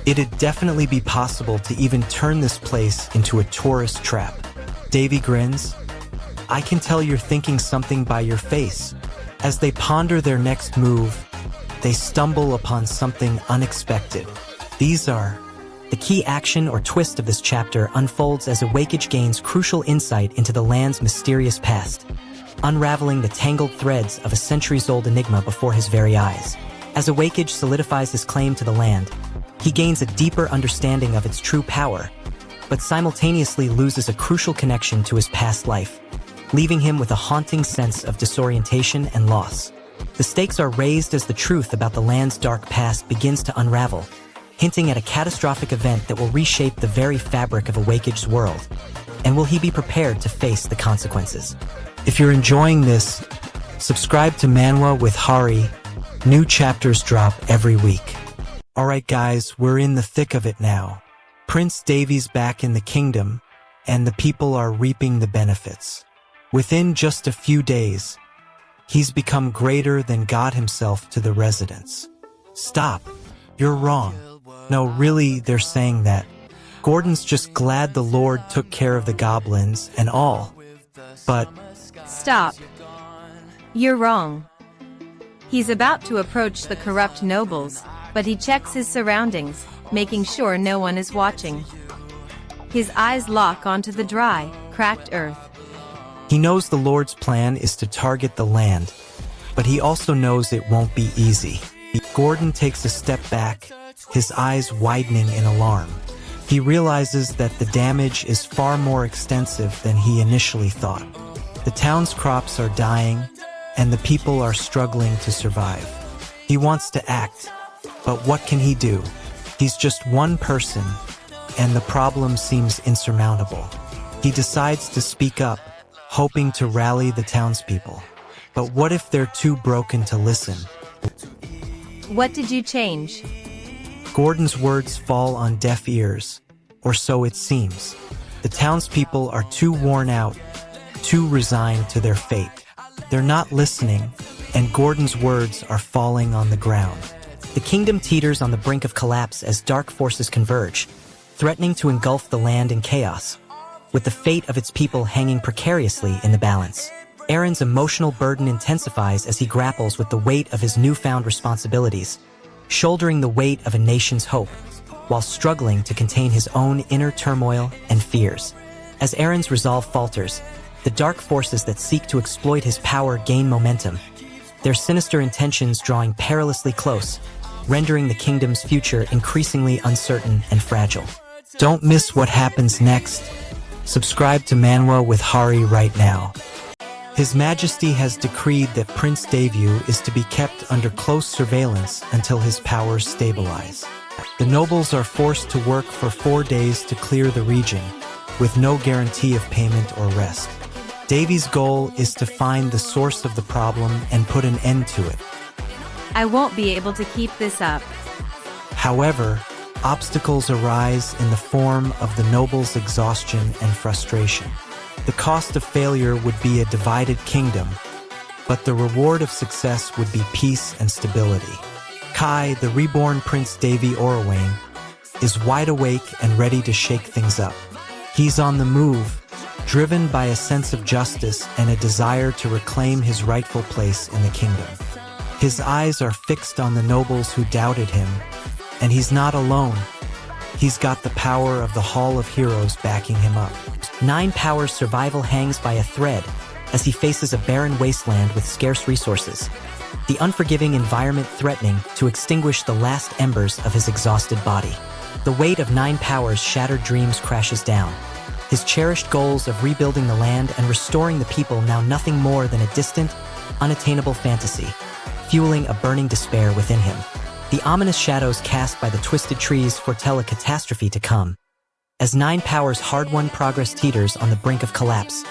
It'd definitely be possible to even turn this place into a tourist trap. Davy grins. I can tell you're thinking something by your face. As they ponder their next move, they stumble upon something unexpected. The key action or twist of this chapter unfolds as Awakage gains crucial insight into the land's mysterious past, unraveling the tangled threads of a centuries-old enigma before his very eyes. As Awakage solidifies his claim to the land, he gains a deeper understanding of its true power, but simultaneously loses a crucial connection to his past life, leaving him with a haunting sense of disorientation and loss. The stakes are raised as the truth about the land's dark past begins to unravel, hinting at a catastrophic event that will reshape the very fabric of Awakege's world. And will he be prepared to face the consequences? If you're enjoying this, subscribe to Manwa with Hari. New chapters drop every week. Alright guys, we're in the thick of it now. Prince Davy's back in the kingdom, and the people are reaping the benefits. Within just a few days, he's become greater than God himself to the residents. Stop. You're wrong. No, really, they're saying that. Gordon's just glad the Lord took care of the goblins and all. But... Stop. You're wrong. He's about to approach the corrupt nobles, but he checks his surroundings, making sure no one is watching. His eyes lock onto the dry, cracked earth. He knows the Lord's plan is to target the land, but he also knows it won't be easy. Gordon takes a step back, his eyes widening in alarm. He realizes that the damage is far more extensive than he initially thought. The town's crops are dying, and the people are struggling to survive. He wants to act, but what can he do? He's just one person, and the problem seems insurmountable. He decides to speak up, hoping to rally the townspeople. But what if they're too broken to listen? What did you change? Gordon's words fall on deaf ears, or so it seems. The townspeople are too worn out, too resigned to their fate. They're not listening, and Gordon's words are falling on the ground. The kingdom teeters on the brink of collapse as dark forces converge, threatening to engulf the land in chaos, with the fate of its people hanging precariously in the balance. Aaron's emotional burden intensifies as he grapples with the weight of his newfound responsibilities, shouldering the weight of a nation's hope, while struggling to contain his own inner turmoil and fears. As Aaron's resolve falters, the dark forces that seek to exploit his power gain momentum, their sinister intentions drawing perilously close, rendering the kingdom's future increasingly uncertain and fragile. Don't miss what happens next. Subscribe to Manwa with Hari right now. His Majesty has decreed that Prince Devu is to be kept under close surveillance until his powers stabilize. The nobles are forced to work for 4 days to clear the region, with no guarantee of payment or rest. Devi's goal is to find the source of the problem and put an end to it. I won't be able to keep this up. However, obstacles arise in the form of the nobles' exhaustion and frustration. The cost of failure would be a divided kingdom, but the reward of success would be peace and stability. Kai, the reborn Prince Devi Orawane, is wide awake and ready to shake things up. He's on the move, driven by a sense of justice and a desire to reclaim his rightful place in the kingdom. His eyes are fixed on the nobles who doubted him, and he's not alone. He's got the power of the Hall of Heroes backing him up. Nine Powers' survival hangs by a thread as he faces a barren wasteland with scarce resources, the unforgiving environment threatening to extinguish the last embers of his exhausted body. The weight of Nine Powers' shattered dreams crashes down, his cherished goals of rebuilding the land and restoring the people now nothing more than a distant, unattainable fantasy, fueling a burning despair within him. The ominous shadows cast by the twisted trees foretell a catastrophe to come. As Nine Powers' hard-won progress teeters on the brink of collapse,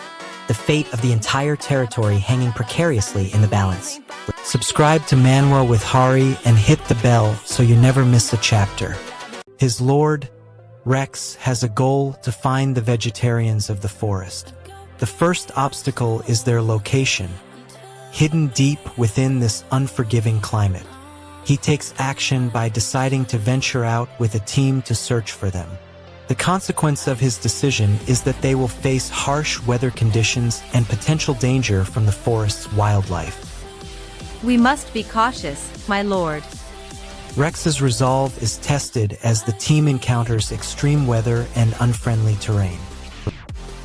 the fate of the entire territory hanging precariously in the balance. Subscribe to Manwa with Hari and hit the bell so you never miss a chapter. His lord, Rex, has a goal to find the vegetarians of the forest. The first obstacle is their location, hidden deep within this unforgiving climate. He takes action by deciding to venture out with a team to search for them. The consequence of his decision is that they will face harsh weather conditions and potential danger from the forest's wildlife. We must be cautious, my lord. Rex's resolve is tested as the team encounters extreme weather and unfriendly terrain.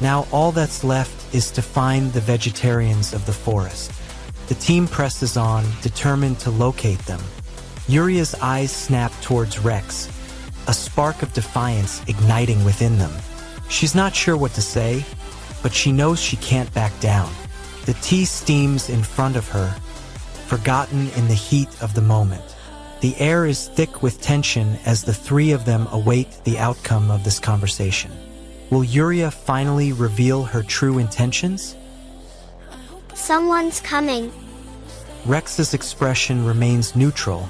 Now all that's left is to find the vegetarians of the forest. The team presses on, determined to locate them. Uria's eyes snap towards Rex, a spark of defiance igniting within them. She's not sure what to say, but she knows she can't back down. The tea steams in front of her, forgotten in the heat of the moment. The air is thick with tension as the three of them await the outcome of this conversation. Will Yuria finally reveal her true intentions? Someone's coming. Rex's expression remains neutral,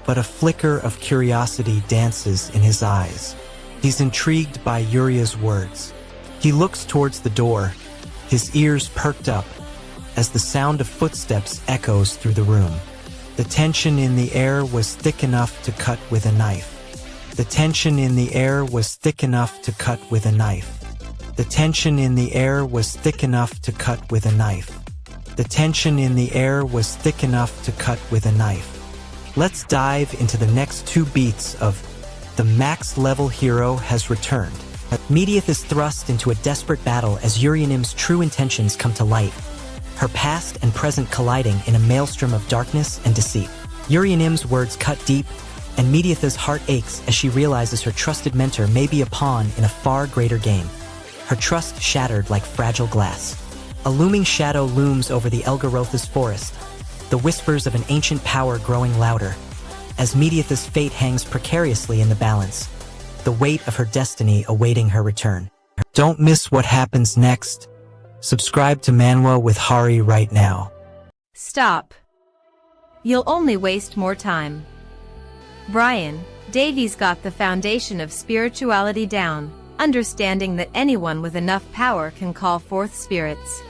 but a flicker of curiosity dances in his eyes. He's intrigued by Yuria's words. He looks towards the door, his ears perked up, as the sound of footsteps echoes through the room. The tension in the air was thick enough to cut with a knife. The tension in the air was thick enough to cut with a knife. The tension in the air was thick enough to cut with a knife. The tension in the air was thick enough to cut with a knife. Let's dive into the next 2 beats of The Max Level Hero Has Returned. Mediath is thrust into a desperate battle as Urianim's true intentions come to light, her past and present colliding in a maelstrom of darkness and deceit. Urianim's words cut deep, and Mediath's heart aches as she realizes her trusted mentor may be a pawn in a far greater game. Her trust shattered like fragile glass. A looming shadow looms over the Elgarotha's forest, the whispers of an ancient power growing louder, as Mediath's fate hangs precariously in the balance. the weight of her destiny awaiting her return. Don't miss what happens next. Subscribe to Manwa with Hari right now. Stop. You'll only waste more time. Brian, Davy's got the foundation of spirituality down, understanding that anyone with enough power can call forth spirits.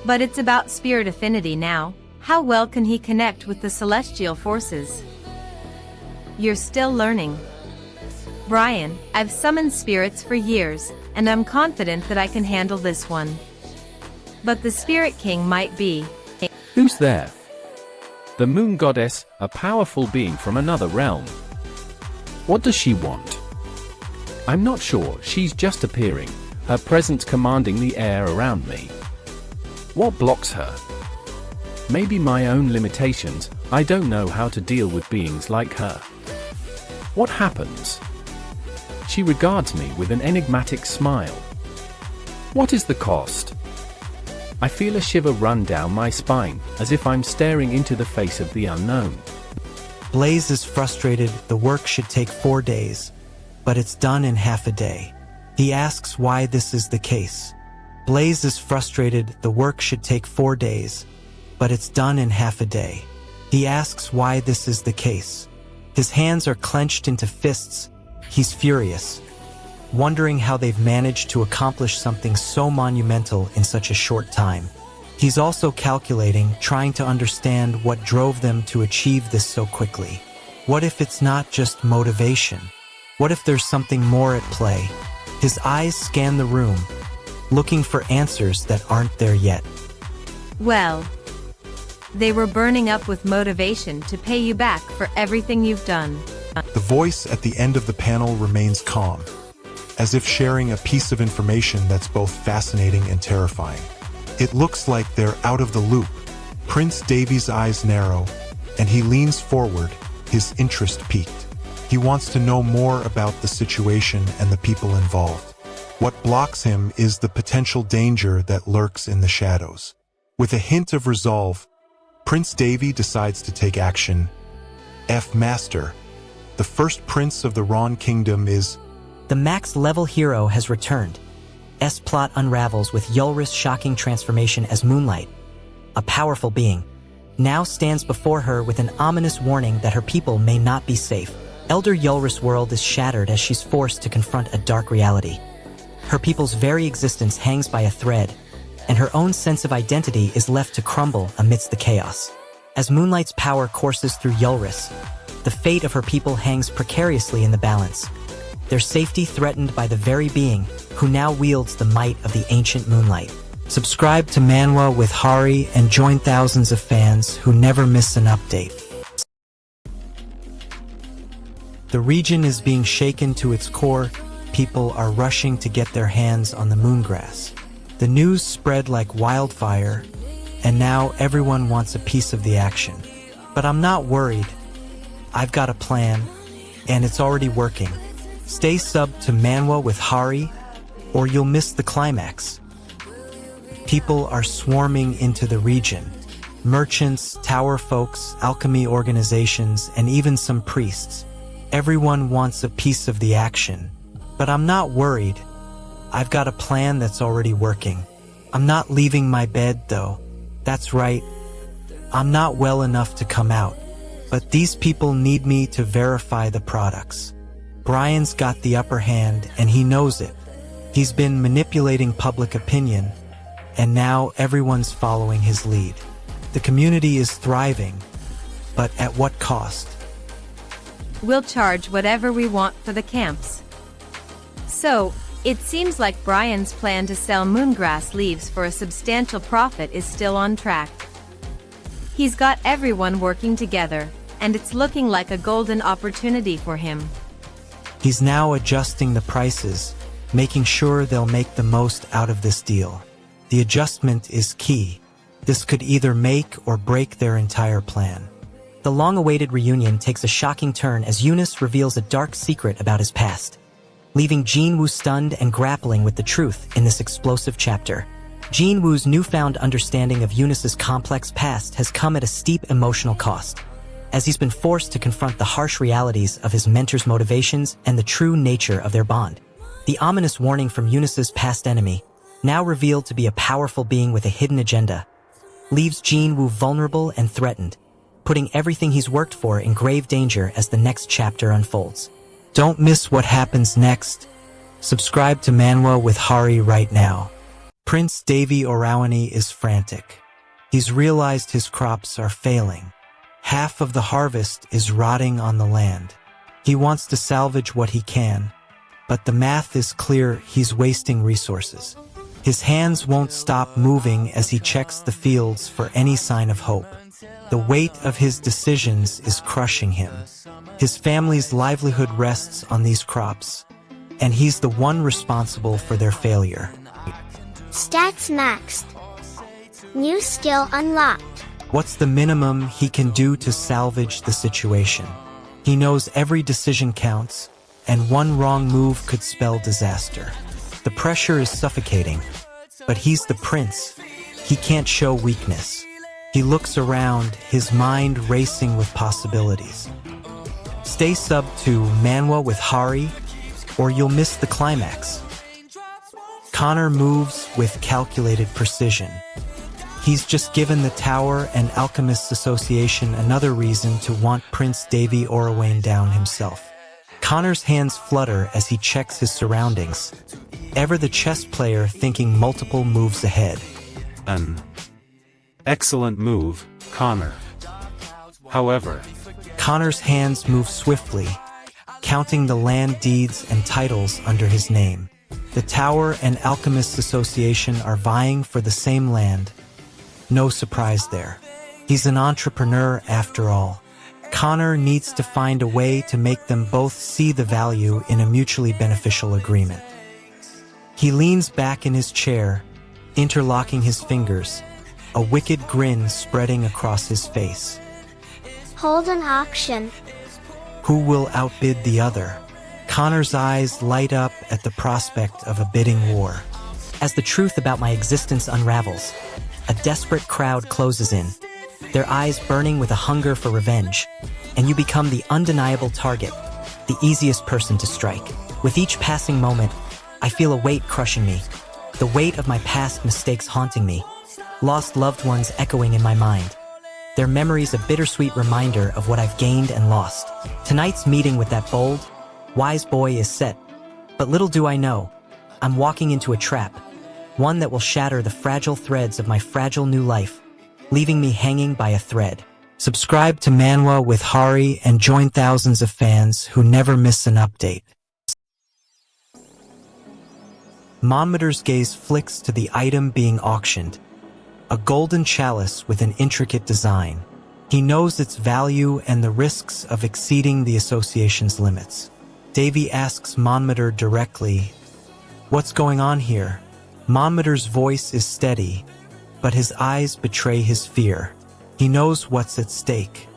But it's about spirit affinity now. How well can he connect with the celestial forces? You're still learning. Brian, I've summoned spirits for years, and I'm confident that I can handle this one. But the Spirit King might be. Who's there? The Moon Goddess, a powerful being from another realm. What does she want? I'm not sure, she's just appearing, her presence commanding the air around me. What blocks her? Maybe my own limitations. I don't know how to deal with beings like her. What happens? She regards me with an enigmatic smile. What is the cost? I feel a shiver run down my spine, as if I'm staring into the face of the unknown. Blaze is frustrated. The work should take 4 days, but it's done in half a day. He asks why this is the case. Blaze is frustrated. The work should take 4 days, but it's done in half a day. He asks why this is the case. His hands are clenched into fists. He's furious, wondering how they've managed to accomplish something so monumental in such a short time. He's also calculating, trying to understand what drove them to achieve this so quickly. What if it's not just motivation? What if there's something more at play? His eyes scan the room, looking for answers that aren't there yet. Well, they were burning up with motivation to pay you back for everything you've done. The voice at the end of the panel remains calm, as if sharing a piece of information that's both fascinating and terrifying. It looks like they're out of the loop. Prince Davy's eyes narrow, and he leans forward, his interest piqued. He wants to know more about the situation and the people involved. What blocks him is the potential danger that lurks in the shadows. With a hint of resolve, Prince Davy decides to take action. Master, the first prince of the Ron Kingdom is... The max-level hero has returned. S-plot unravels with Yulris' shocking transformation as Moonlight. A powerful being now stands before her with an ominous warning that her people may not be safe. Elder Yulris' world is shattered as she's forced to confront a dark reality. Her people's very existence hangs by a thread, and her own sense of identity is left to crumble amidst the chaos. As Moonlight's power courses through Yulris, the fate of her people hangs precariously in the balance, their safety threatened by the very being who now wields the might of the ancient Moonlight. Subscribe to Manwa with Hari and join thousands of fans who never miss an update. The region is being shaken to its core. People are rushing to get their hands on the moongrass. The news spread like wildfire, and now everyone wants a piece of the action. But I'm not worried. I've got a plan, and it's already working. Stay subbed to Manwa with Hari, or you'll miss the climax. People are swarming into the region. Merchants, tower folks, alchemy organizations, and even some priests. Everyone wants a piece of the action. But I'm not worried. I've got a plan that's already working. I'm not leaving my bed, though. That's right. I'm not well enough to come out. But these people need me to verify the products. Brian's got the upper hand, and he knows it. He's been manipulating public opinion, and now everyone's following his lead. The community is thriving, but at what cost? We'll charge whatever we want for the camps. So, it seems like Brian's plan to sell moongrass leaves for a substantial profit is still on track. He's got everyone working together, and it's looking like a golden opportunity for him. He's now adjusting the prices, making sure they'll make the most out of this deal. The adjustment is key. This could either make or break their entire plan. The long-awaited reunion takes a shocking turn as Eunice reveals a dark secret about his past, leaving Jinwoo stunned and grappling with the truth in this explosive chapter. Jinwoo's newfound understanding of Eunice's complex past has come at a steep emotional cost. as he's been forced to confront the harsh realities of his mentor's motivations and the true nature of their bond. The ominous warning from Eunice's past enemy, now revealed to be a powerful being with a hidden agenda, leaves Jinwoo vulnerable and threatened, putting everything he's worked for in grave danger as the next chapter unfolds. Don't miss what happens next. Subscribe to Manwa with Hari right now. Prince Devi Oraoni is frantic. He's realized his crops are failing. Half of the harvest is rotting on the land. He wants to salvage what he can, but the math is clear he's wasting resources. His hands won't stop moving as he checks the fields for any sign of hope. The weight of his decisions is crushing him. His family's livelihood rests on these crops, and he's the one responsible for their failure. Stats maxed. New skill unlocked. What's the minimum he can do to salvage the situation? He knows every decision counts, and one wrong move could spell disaster. The pressure is suffocating, but he's the prince. He can't show weakness. He looks around, his mind racing with possibilities. Stay sub to Manwa with Hari, or you'll miss the climax. Connor moves with calculated precision. He's just given the Tower and Alchemists Association another reason to want Prince Devi Orawane down himself. Connor's hands flutter as he checks his surroundings, ever the chess player thinking multiple moves ahead. An excellent move, Connor. However, Connor's hands move swiftly, counting the land deeds and titles under his name. The Tower and Alchemists Association are vying for the same land. No surprise there. He's an entrepreneur after all. Connor needs to find a way to make them both see the value in a mutually beneficial agreement. He leans back in his chair, interlocking his fingers, a wicked grin spreading across his face. Hold an auction. Who will outbid the other? Connor's eyes light up at the prospect of a bidding war. As the truth about my existence unravels, a desperate crowd closes in, their eyes burning with a hunger for revenge, and you become the undeniable target, the easiest person to strike. With each passing moment, I feel a weight crushing me, the weight of my past mistakes haunting me, lost loved ones echoing in my mind, their memories a bittersweet reminder of what I've gained and lost. Tonight's meeting with that bold, wise boy is set, but little do I know, I'm walking into a trap, one that will shatter the fragile threads of my fragile new life, leaving me hanging by a thread. Subscribe to Manwa with Hari and join thousands of fans who never miss an update. Monmeter's gaze flicks to the item being auctioned, a golden chalice with an intricate design. He knows its value and the risks of exceeding the association's limits. Davy asks Monmeter directly, "What's going on here?" Monmeter's voice is steady, but his eyes betray his fear. He knows what's at stake.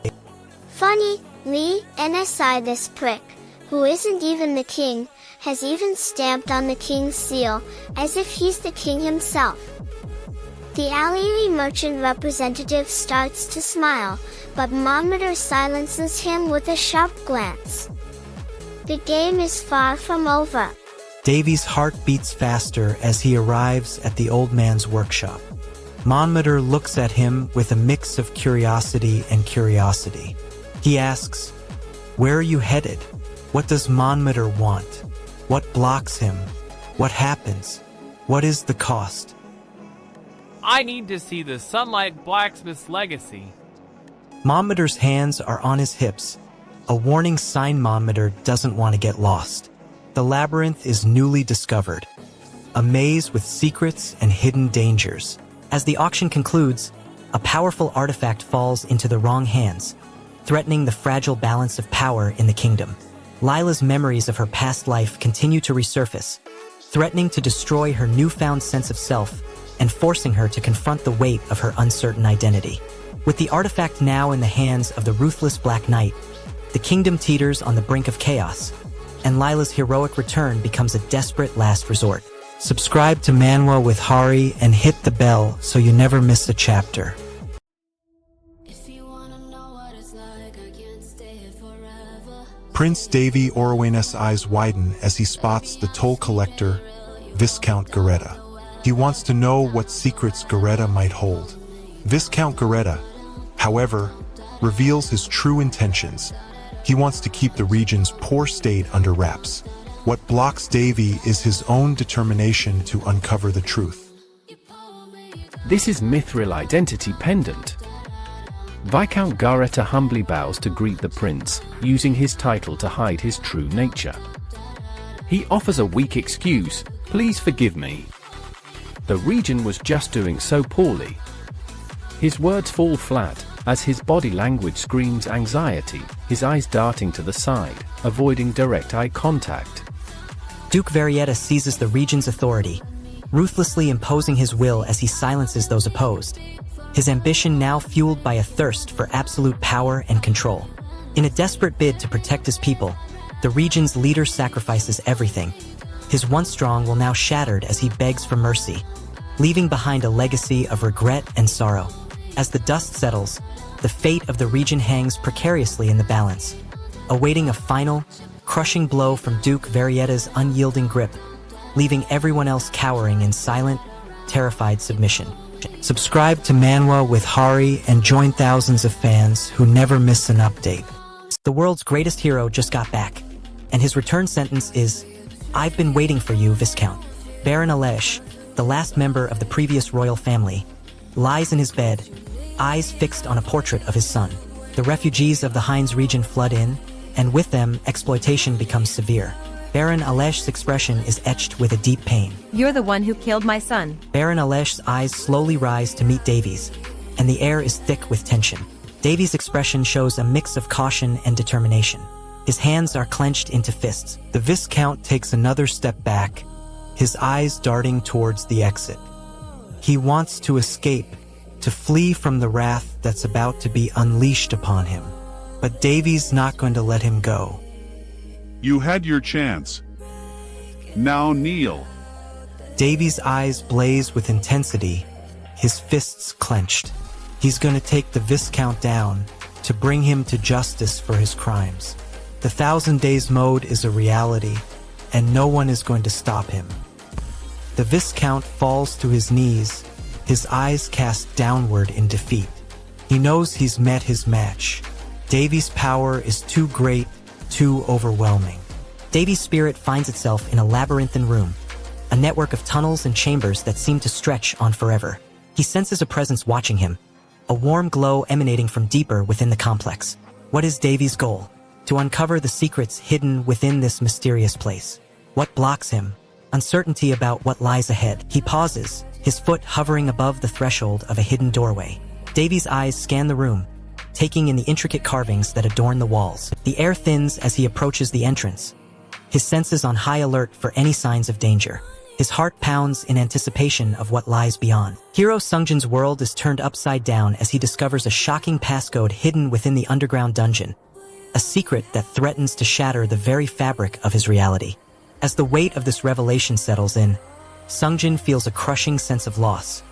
Funny, Lee, NSI this prick, who isn't even the king, has even stamped on the king's seal, as if he's the king himself. The Alieri merchant representative starts to smile, but Monmeter silences him with a sharp glance. The game is far from over. Davy's heart beats faster as he arrives at the old man's workshop. Monmeter looks at him with a mix of curiosity and curiosity. He asks, "Where are you headed? What does Monmeter want? What blocks him? What happens? What is the cost?" I need to see the Sunlight Blacksmith's legacy. Monmeter's hands are on his hips, a warning sign Monmeter doesn't want to get lost. The labyrinth is newly discovered, a maze with secrets and hidden dangers. As the auction concludes, a powerful artifact falls into the wrong hands, threatening the fragile balance of power in the kingdom. Lila's memories of her past life continue to resurface, threatening to destroy her newfound sense of self and forcing her to confront the weight of her uncertain identity. With the artifact now in the hands of the ruthless Black Knight, the kingdom teeters on the brink of chaos, and Lila's heroic return becomes a desperate last resort. Subscribe to Manwa with Hari and hit the bell so you never miss a chapter. If you wanna know what it's like, Prince Davy Orwena's eyes widen as he spots the toll collector, Viscount Garetta. He wants to know what secrets Garetta might hold. Viscount Garetta, however, reveals his true intentions. He wants to keep the region's poor state under wraps. What blocks Davy is his own determination to uncover the truth. This is Mithril Identity Pendant. Viscount Garetta humbly bows to greet the prince, using his title to hide his true nature. He offers a weak excuse, "Please forgive me. The region was just doing so poorly." His words fall flat, as his body language screams anxiety, his eyes darting to the side, avoiding direct eye contact. Duke Varietta seizes the region's authority, ruthlessly imposing his will as he silences those opposed. His ambition now fueled by a thirst for absolute power and control. In a desperate bid to protect his people, the region's leader sacrifices everything. His once strong will now shattered as he begs for mercy, leaving behind a legacy of regret and sorrow. As the dust settles, the fate of the region hangs precariously in the balance, awaiting a final, crushing blow from Duke Varietta's unyielding grip, leaving everyone else cowering in silent, terrified submission. Subscribe to Manwa with Hari and join thousands of fans who never miss an update. The world's greatest hero just got back, and his return sentence is, "I've been waiting for you, Viscount." Baron Alesh, the last member of the previous royal family, lies in his bed, eyes fixed on a portrait of his son. The refugees of the Hines region flood in, and with them, exploitation becomes severe. Baron Alesh's expression is etched with a deep pain. You're the one who killed my son. Baron Alesh's eyes slowly rise to meet Davy's, and the air is thick with tension. Davy's expression shows a mix of caution and determination. His hands are clenched into fists. The Viscount takes another step back, his eyes darting towards the exit. He wants to escape, to flee from the wrath that's about to be unleashed upon him. But Davy's not going to let him go. You had your chance. Now kneel. Davy's eyes blaze with intensity, his fists clenched. He's going to take the Viscount down, to bring him to justice for his crimes. The 1,000 Days mode is a reality, and no one is going to stop him. The Viscount falls to his knees, his eyes cast downward in defeat. He knows he's met his match. Davy's power is too great, too overwhelming. Davy's spirit finds itself in a labyrinthine room, a network of tunnels and chambers that seem to stretch on forever. He senses a presence watching him, a warm glow emanating from deeper within the complex. What is Davy's goal? To uncover the secrets hidden within this mysterious place. What blocks him? Uncertainty about what lies ahead. He pauses, his foot hovering above the threshold of a hidden doorway. Davy's eyes scan the room, taking in the intricate carvings that adorn the walls. The air thins as he approaches the entrance, his senses on high alert for any signs of danger. His heart pounds in anticipation of what lies beyond. Hero Sungjin's world is turned upside down as he discovers a shocking passcode hidden within the underground dungeon, a secret that threatens to shatter the very fabric of his reality. As the weight of this revelation settles in, Sungjin feels a crushing sense of loss.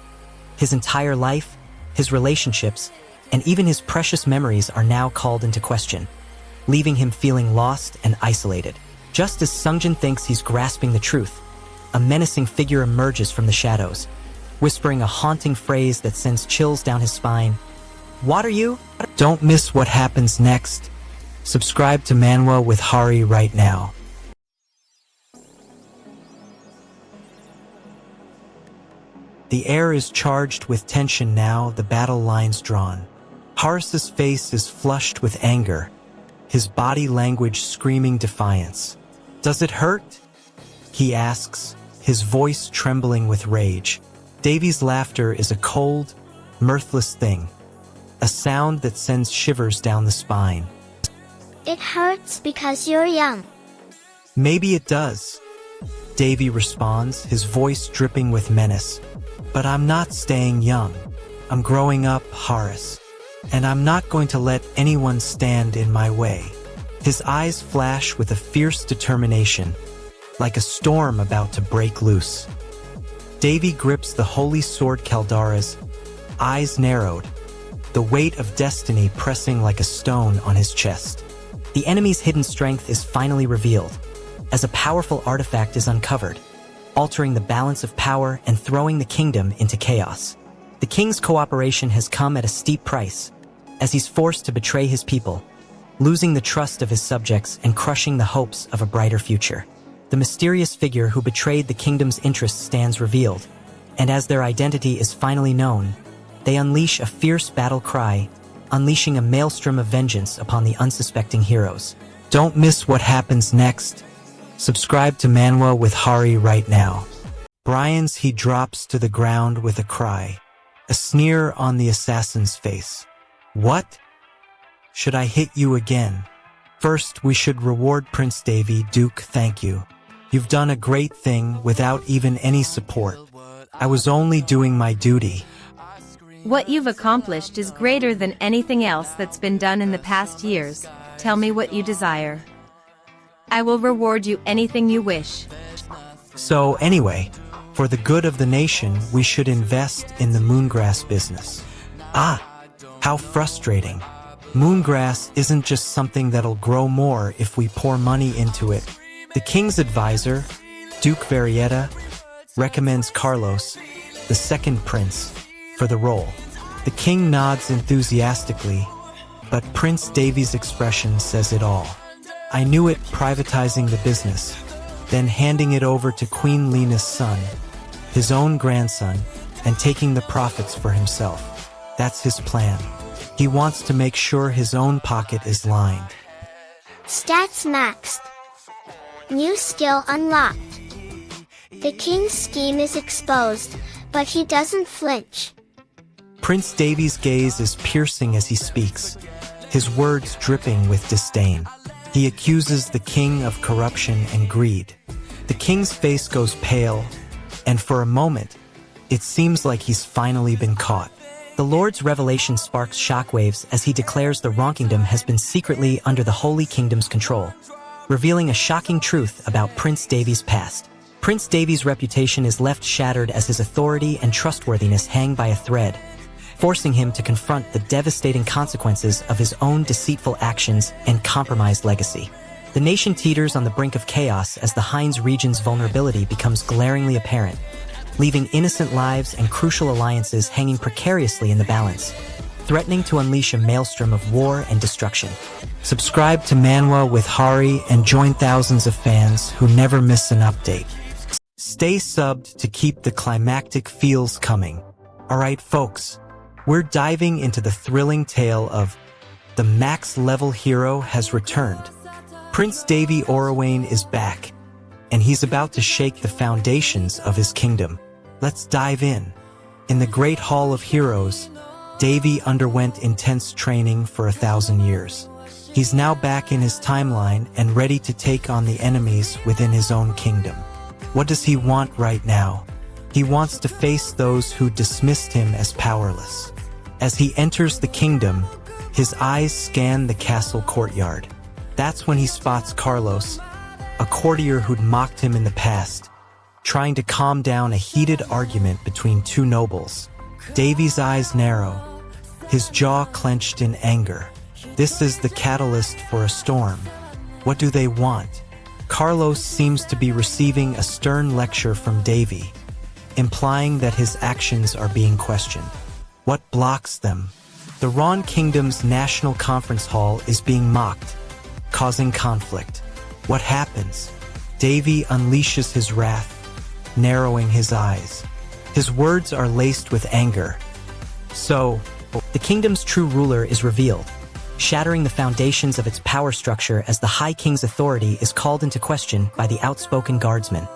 His entire life, his relationships, and even his precious memories are now called into question, leaving him feeling lost and isolated. Just as Sungjin thinks he's grasping the truth, a menacing figure emerges from the shadows, whispering a haunting phrase that sends chills down his spine. What are you? Don't miss what happens next. Subscribe to Manwa with Hari right now. The air is charged with tension now, the battle lines drawn. Haris's face is flushed with anger, his body language screaming defiance. Does it hurt? He asks, his voice trembling with rage. Davy's laughter is a cold, mirthless thing, a sound that sends shivers down the spine. It hurts because you're young. Maybe it does, Davy responds, his voice dripping with menace. But I'm not staying young. I'm growing up, Haris. And I'm not going to let anyone stand in my way. His eyes flash with a fierce determination, like a storm about to break loose. Davy grips the holy sword Caldara's, eyes narrowed, the weight of destiny pressing like a stone on his chest. The enemy's hidden strength is finally revealed, as a powerful artifact is uncovered, altering the balance of power and throwing the kingdom into chaos. The king's cooperation has come at a steep price, as he's forced to betray his people, losing the trust of his subjects and crushing the hopes of a brighter future. The mysterious figure who betrayed the kingdom's interests stands revealed, and as their identity is finally known, they unleash a fierce battle cry, unleashing a maelstrom of vengeance upon the unsuspecting heroes. Don't miss what happens next. Subscribe to Manwa with Hari right now. Brian's he drops to the ground with a cry, a sneer on the assassin's face. What? Should I hit you again? First, we should reward Prince Davy. Duke, thank you. You've done a great thing without even any support. I was only doing my duty. What you've accomplished is greater than anything else that's been done in the past years. Tell me what you desire. I will reward you anything you wish. So anyway, for the good of the nation, we should invest in the moongrass business. Ah, how frustrating. Moongrass isn't just something that'll grow more if we pour money into it. The king's advisor, Duke Varietta, recommends Carlos, the second prince, for the role. The king nods enthusiastically, but Prince Davy's expression says it all. I knew it, privatizing the business, then handing it over to Queen Lena's son, his own grandson, and taking the profits for himself. That's his plan. He wants to make sure his own pocket is lined. Stats maxed. New skill unlocked. The king's scheme is exposed, but he doesn't flinch. Prince Davy's gaze is piercing as he speaks, his words dripping with disdain. He accuses the king of corruption and greed. The king's face goes pale, and for a moment, it seems like he's finally been caught. The Lord's revelation sparks shockwaves as he declares the Wrong Kingdom has been secretly under the Holy Kingdom's control, revealing a shocking truth about Prince Davy's past. Prince Davy's reputation is left shattered as his authority and trustworthiness hang by a thread, forcing him to confront the devastating consequences of his own deceitful actions and compromised legacy. The nation teeters on the brink of chaos as the Hines region's vulnerability becomes glaringly apparent, leaving innocent lives and crucial alliances hanging precariously in the balance, threatening to unleash a maelstrom of war and destruction. Subscribe to Manwa with Hari and join thousands of fans who never miss an update. Stay subbed to keep the climactic feels coming. Alright folks, we're diving into the thrilling tale of the max-level hero has returned. Prince Davy Orawane is back, and he's about to shake the foundations of his kingdom. Let's dive in. In the Great Hall of Heroes, Davy underwent intense training for 1,000 years. He's now back in his timeline and ready to take on the enemies within his own kingdom. What does he want right now? He wants to face those who dismissed him as powerless. As he enters the kingdom, his eyes scan the castle courtyard. That's when he spots Carlos, a courtier who'd mocked him in the past, trying to calm down a heated argument between two nobles. Davy's eyes narrow, his jaw clenched in anger. This is the catalyst for a storm. What do they want? Carlos seems to be receiving a stern lecture from Davy, implying that his actions are being questioned. What blocks them? The Ron Kingdom's National Conference Hall is being mocked, causing conflict. What happens? Davy unleashes his wrath, narrowing his eyes. His words are laced with anger. So, the kingdom's true ruler is revealed, shattering the foundations of its power structure as the High King's authority is called into question by the outspoken guardsmen,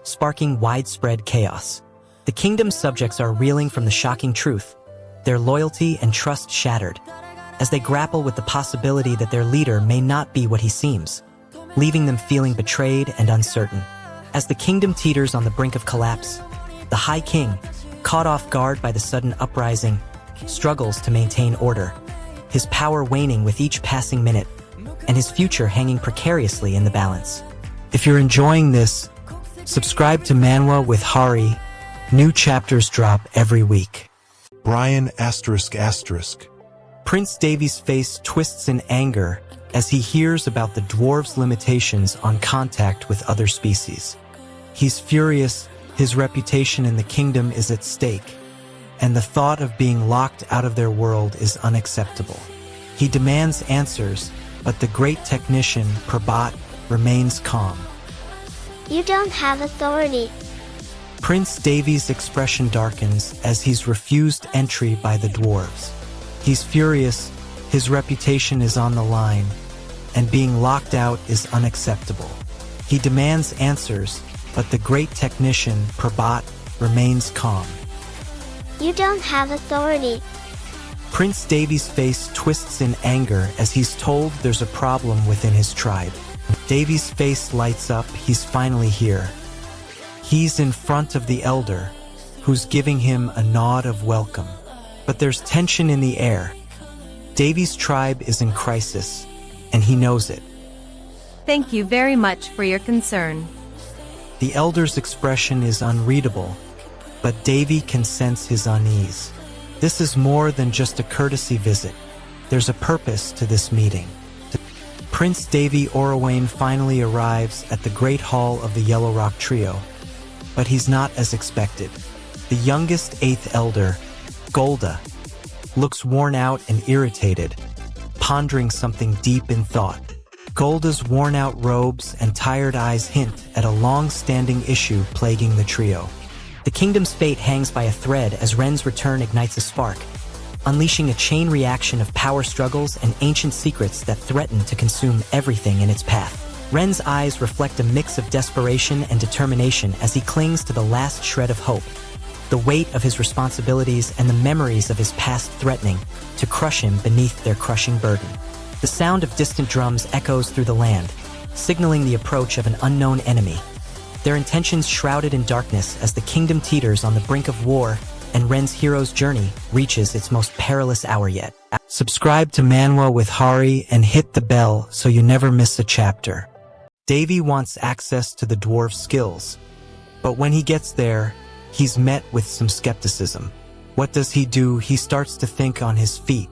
sparking widespread chaos. The kingdom's subjects are reeling from the shocking truth, their loyalty and trust shattered, as they grapple with the possibility that their leader may not be what he seems, leaving them feeling betrayed and uncertain. As the kingdom teeters on the brink of collapse, the High King, caught off guard by the sudden uprising, struggles to maintain order, his power waning with each passing minute, and his future hanging precariously in the balance. If you're enjoying this, subscribe to Manwa with Hari. New chapters drop every week. Brian ***. Prince Davy's face twists in anger as he hears about the dwarves' limitations on contact with other species. He's furious, his reputation in the kingdom is at stake, and the thought of being locked out of their world is unacceptable. He demands answers, but the great technician, Prabhat, remains calm. You don't have authority. Prince Devi's expression darkens as he's refused entry by the dwarves. He's furious, his reputation is on the line, and being locked out is unacceptable. He demands answers, but the great technician, Prabhat, remains calm. You don't have authority. Prince Devi's face twists in anger as he's told there's a problem within his tribe. Devi's face lights up, he's finally here. He's in front of the elder, who's giving him a nod of welcome. But there's tension in the air. Devi's tribe is in crisis, and he knows it. Thank you very much for your concern. The elder's expression is unreadable, but Devi can sense his unease. This is more than just a courtesy visit. There's a purpose to this meeting. Prince Devi Orawane finally arrives at the Great Hall of the Yellow Rock Trio, but he's not as expected. The youngest 8th elder, Golda, looks worn out and irritated, pondering something deep in thought. Golda's worn-out robes and tired eyes hint at a long-standing issue plaguing the trio. The kingdom's fate hangs by a thread as Ren's return ignites a spark, unleashing a chain reaction of power struggles and ancient secrets that threaten to consume everything in its path. Ren's eyes reflect a mix of desperation and determination as he clings to the last shred of hope, the weight of his responsibilities and the memories of his past threatening to crush him beneath their crushing burden. The sound of distant drums echoes through the land, signaling the approach of an unknown enemy, their intentions shrouded in darkness as the kingdom teeters on the brink of war and Ren's hero's journey reaches its most perilous hour yet. Subscribe to Manwa with Hari and hit the bell so you never miss a chapter. Devi wants access to the dwarf's skills, but when he gets there, he's met with some skepticism. What does he do? He starts to think on his feet.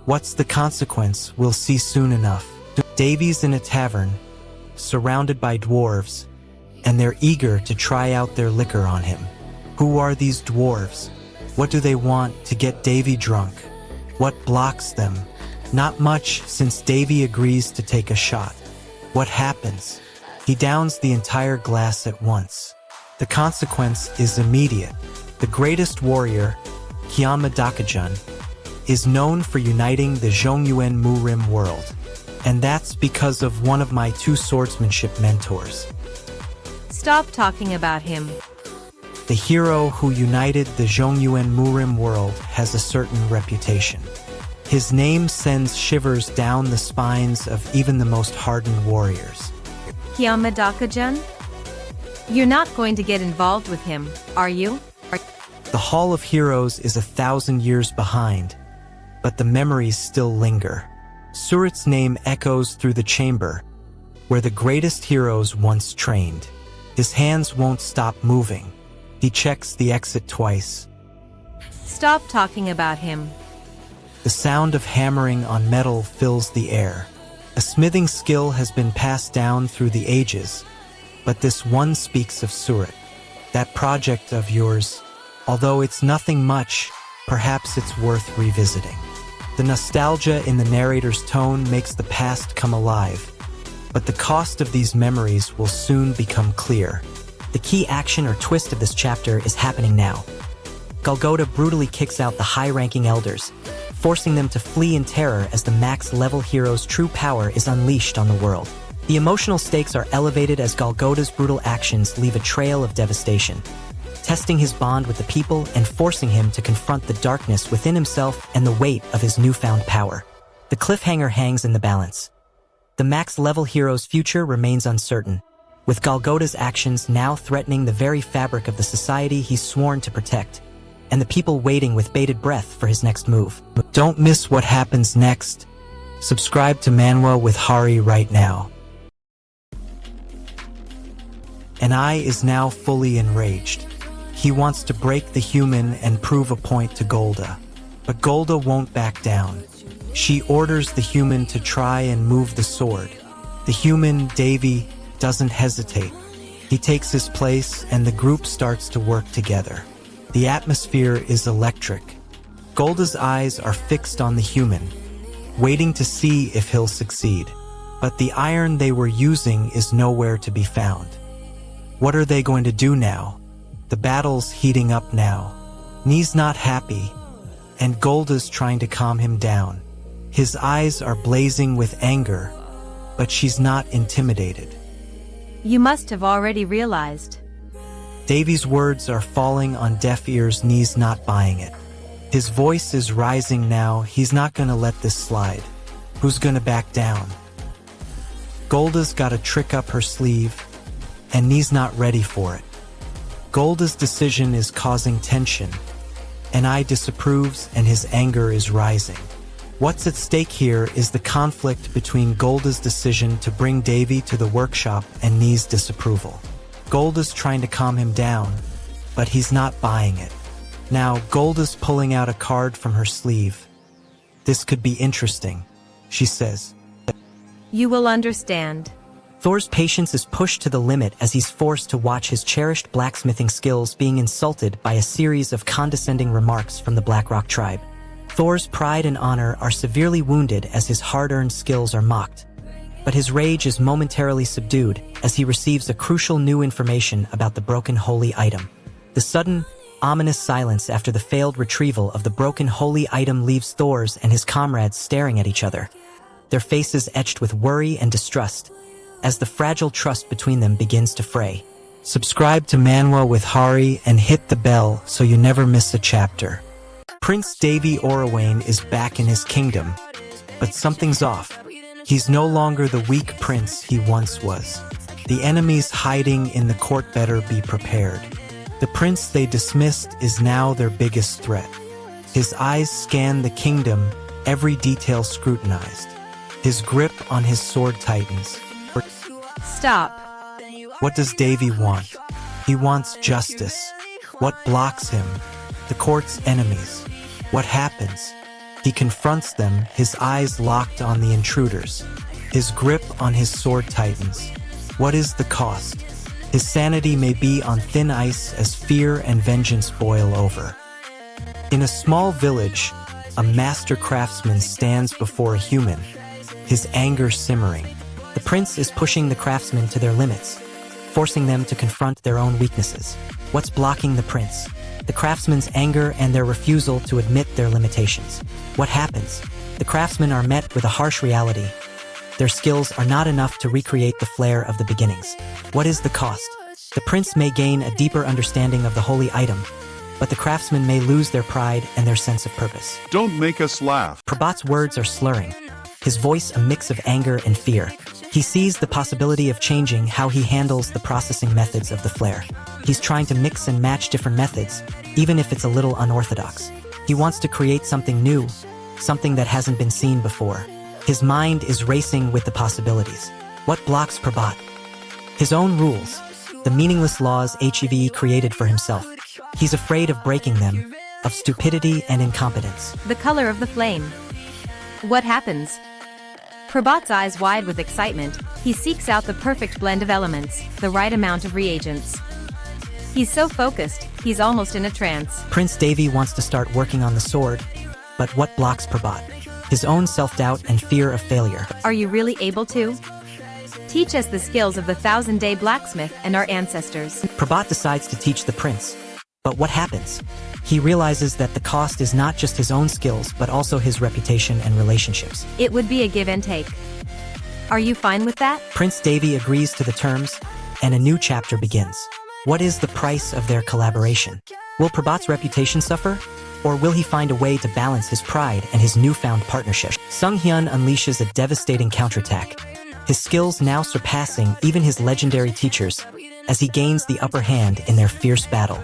What's the consequence? We'll see soon enough. Devi's in a tavern, surrounded by dwarves, and they're eager to try out their liquor on him. Who are these dwarves? What do they want to get Devi drunk? What blocks them? Not much, since Devi agrees to take a shot. What happens? He downs the entire glass at once. The consequence is immediate. The greatest warrior, Kyama Dakajun, is known for uniting the Zhongyuan Murim world. And that's because of one of my 2 swordsmanship mentors. Stop talking about him. The hero who united the Zhongyuan Murim world has a certain reputation. His name sends shivers down the spines of even the most hardened warriors. Kyama Dakajun? You're not going to get involved with him, are you? The Hall of Heroes is 1,000 years behind, but the memories still linger. Surat's name echoes through the chamber, where the greatest heroes once trained. His hands won't stop moving. He checks the exit twice. Stop talking about him. The sound of hammering on metal fills the air. A smithing skill has been passed down through the ages, but this one speaks of Surat. That project of yours, although it's nothing much, perhaps it's worth revisiting. The nostalgia in the narrator's tone makes the past come alive, but the cost of these memories will soon become clear. The key action or twist of this chapter is happening now. Golgotha brutally kicks out the high-ranking elders, forcing them to flee in terror as the max-level hero's true power is unleashed on the world. The emotional stakes are elevated as Golgotha's brutal actions leave a trail of devastation, testing his bond with the people and forcing him to confront the darkness within himself and the weight of his newfound power. The cliffhanger hangs in the balance. The max-level hero's future remains uncertain, with Golgotha's actions now threatening the very fabric of the society he's sworn to protect, and the people waiting with bated breath for his next move. Don't miss what happens next. Subscribe to Manwa with Hari right now. An Eye is now fully enraged. He wants to break the human and prove a point to Golda. But Golda won't back down. She orders the human to try and move the sword. The human, Davy, doesn't hesitate. He takes his place and the group starts to work together. The atmosphere is electric. Golda's eyes are fixed on the human, waiting to see if he'll succeed. But the iron they were using is nowhere to be found. What are they going to do now? The battle's heating up now. Nee's not happy, and Golda's trying to calm him down. His eyes are blazing with anger, but she's not intimidated. You must have already realized. Davy's words are falling on deaf ears. Nee's not buying it. His voice is rising now. He's not gonna let this slide. Who's gonna back down? Golda's got a trick up her sleeve, and Nee's not ready for it. Golda's decision is causing tension, and I disapproves and his anger is rising. What's at stake here is the conflict between Golda's decision to bring Davy to the workshop and Nee's disapproval. Golda's trying to calm him down, but he's not buying it. Now, Golda's pulling out a card from her sleeve. This could be interesting, she says. You will understand. Thor's patience is pushed to the limit as he's forced to watch his cherished blacksmithing skills being insulted by a series of condescending remarks from the Blackrock tribe. Thor's pride and honor are severely wounded as his hard-earned skills are mocked. But his rage is momentarily subdued as he receives a crucial new information about the broken holy item. The sudden, ominous silence after the failed retrieval of the broken holy item leaves Thor's and his comrades staring at each other, their faces etched with worry and distrust, as the fragile trust between them begins to fray. Subscribe to Manwa with Hari and hit the bell so you never miss a chapter. Prince Davy Orawane is back in his kingdom, but something's off. He's no longer the weak prince he once was. The enemies hiding in the court better be prepared. The prince they dismissed is now their biggest threat. His eyes scan the kingdom, every detail scrutinized. His grip on his sword tightens. Stop. What does Davy want? He wants justice. What blocks him? The court's enemies. What happens? He confronts them, his eyes locked on the intruders. His grip on his sword tightens. What is the cost? His sanity may be on thin ice as fear and vengeance boil over. In a small village, a master craftsman stands before a human, his anger simmering. The prince is pushing the craftsmen to their limits, forcing them to confront their own weaknesses. What's blocking the prince? The craftsmen's anger and their refusal to admit their limitations. What happens? The craftsmen are met with a harsh reality. Their skills are not enough to recreate the flair of the beginnings. What is the cost? The prince may gain a deeper understanding of the holy item, but the craftsmen may lose their pride and their sense of purpose. Don't make us laugh. Prabhat's words are slurring, his voice a mix of anger and fear. He sees the possibility of changing how he handles the processing methods of the flare. He's trying to mix and match different methods, even if it's a little unorthodox. He wants to create something new, something that hasn't been seen before. His mind is racing with the possibilities. What blocks Prabhat? His own rules, the meaningless laws HEVE created for himself. He's afraid of breaking them, of stupidity and incompetence. The color of the flame. What happens? Prabhat's eyes wide with excitement, he seeks out the perfect blend of elements, the right amount of reagents. He's so focused, he's almost in a trance. Prince Davy wants to start working on the sword, but what blocks Prabhat? His own self-doubt and fear of failure. Are you really able to? Teach us the skills of the 1000-day blacksmith and our ancestors. Prabhat decides to teach the prince. But what happens? He realizes that the cost is not just his own skills, but also his reputation and relationships. It would be a give and take. Are you fine with that? Prince Davy agrees to the terms, and a new chapter begins. What is the price of their collaboration? Will Prabhat's reputation suffer? Or will he find a way to balance his pride and his newfound partnership? Sung Hyun unleashes a devastating counterattack, his skills now surpassing even his legendary teachers, as he gains the upper hand in their fierce battle.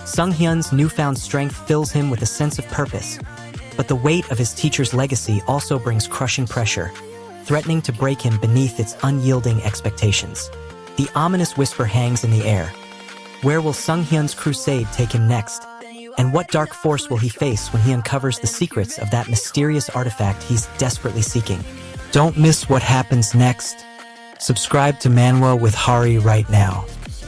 Sung Hyun's newfound strength fills him with a sense of purpose, but the weight of his teacher's legacy also brings crushing pressure, threatening to break him beneath its unyielding expectations. The ominous whisper hangs in the air. Where will Sung Hyun's crusade take him next? And what dark force will he face when he uncovers the secrets of that mysterious artifact he's desperately seeking? Don't miss what happens next. Subscribe to Manwa with Hari right now.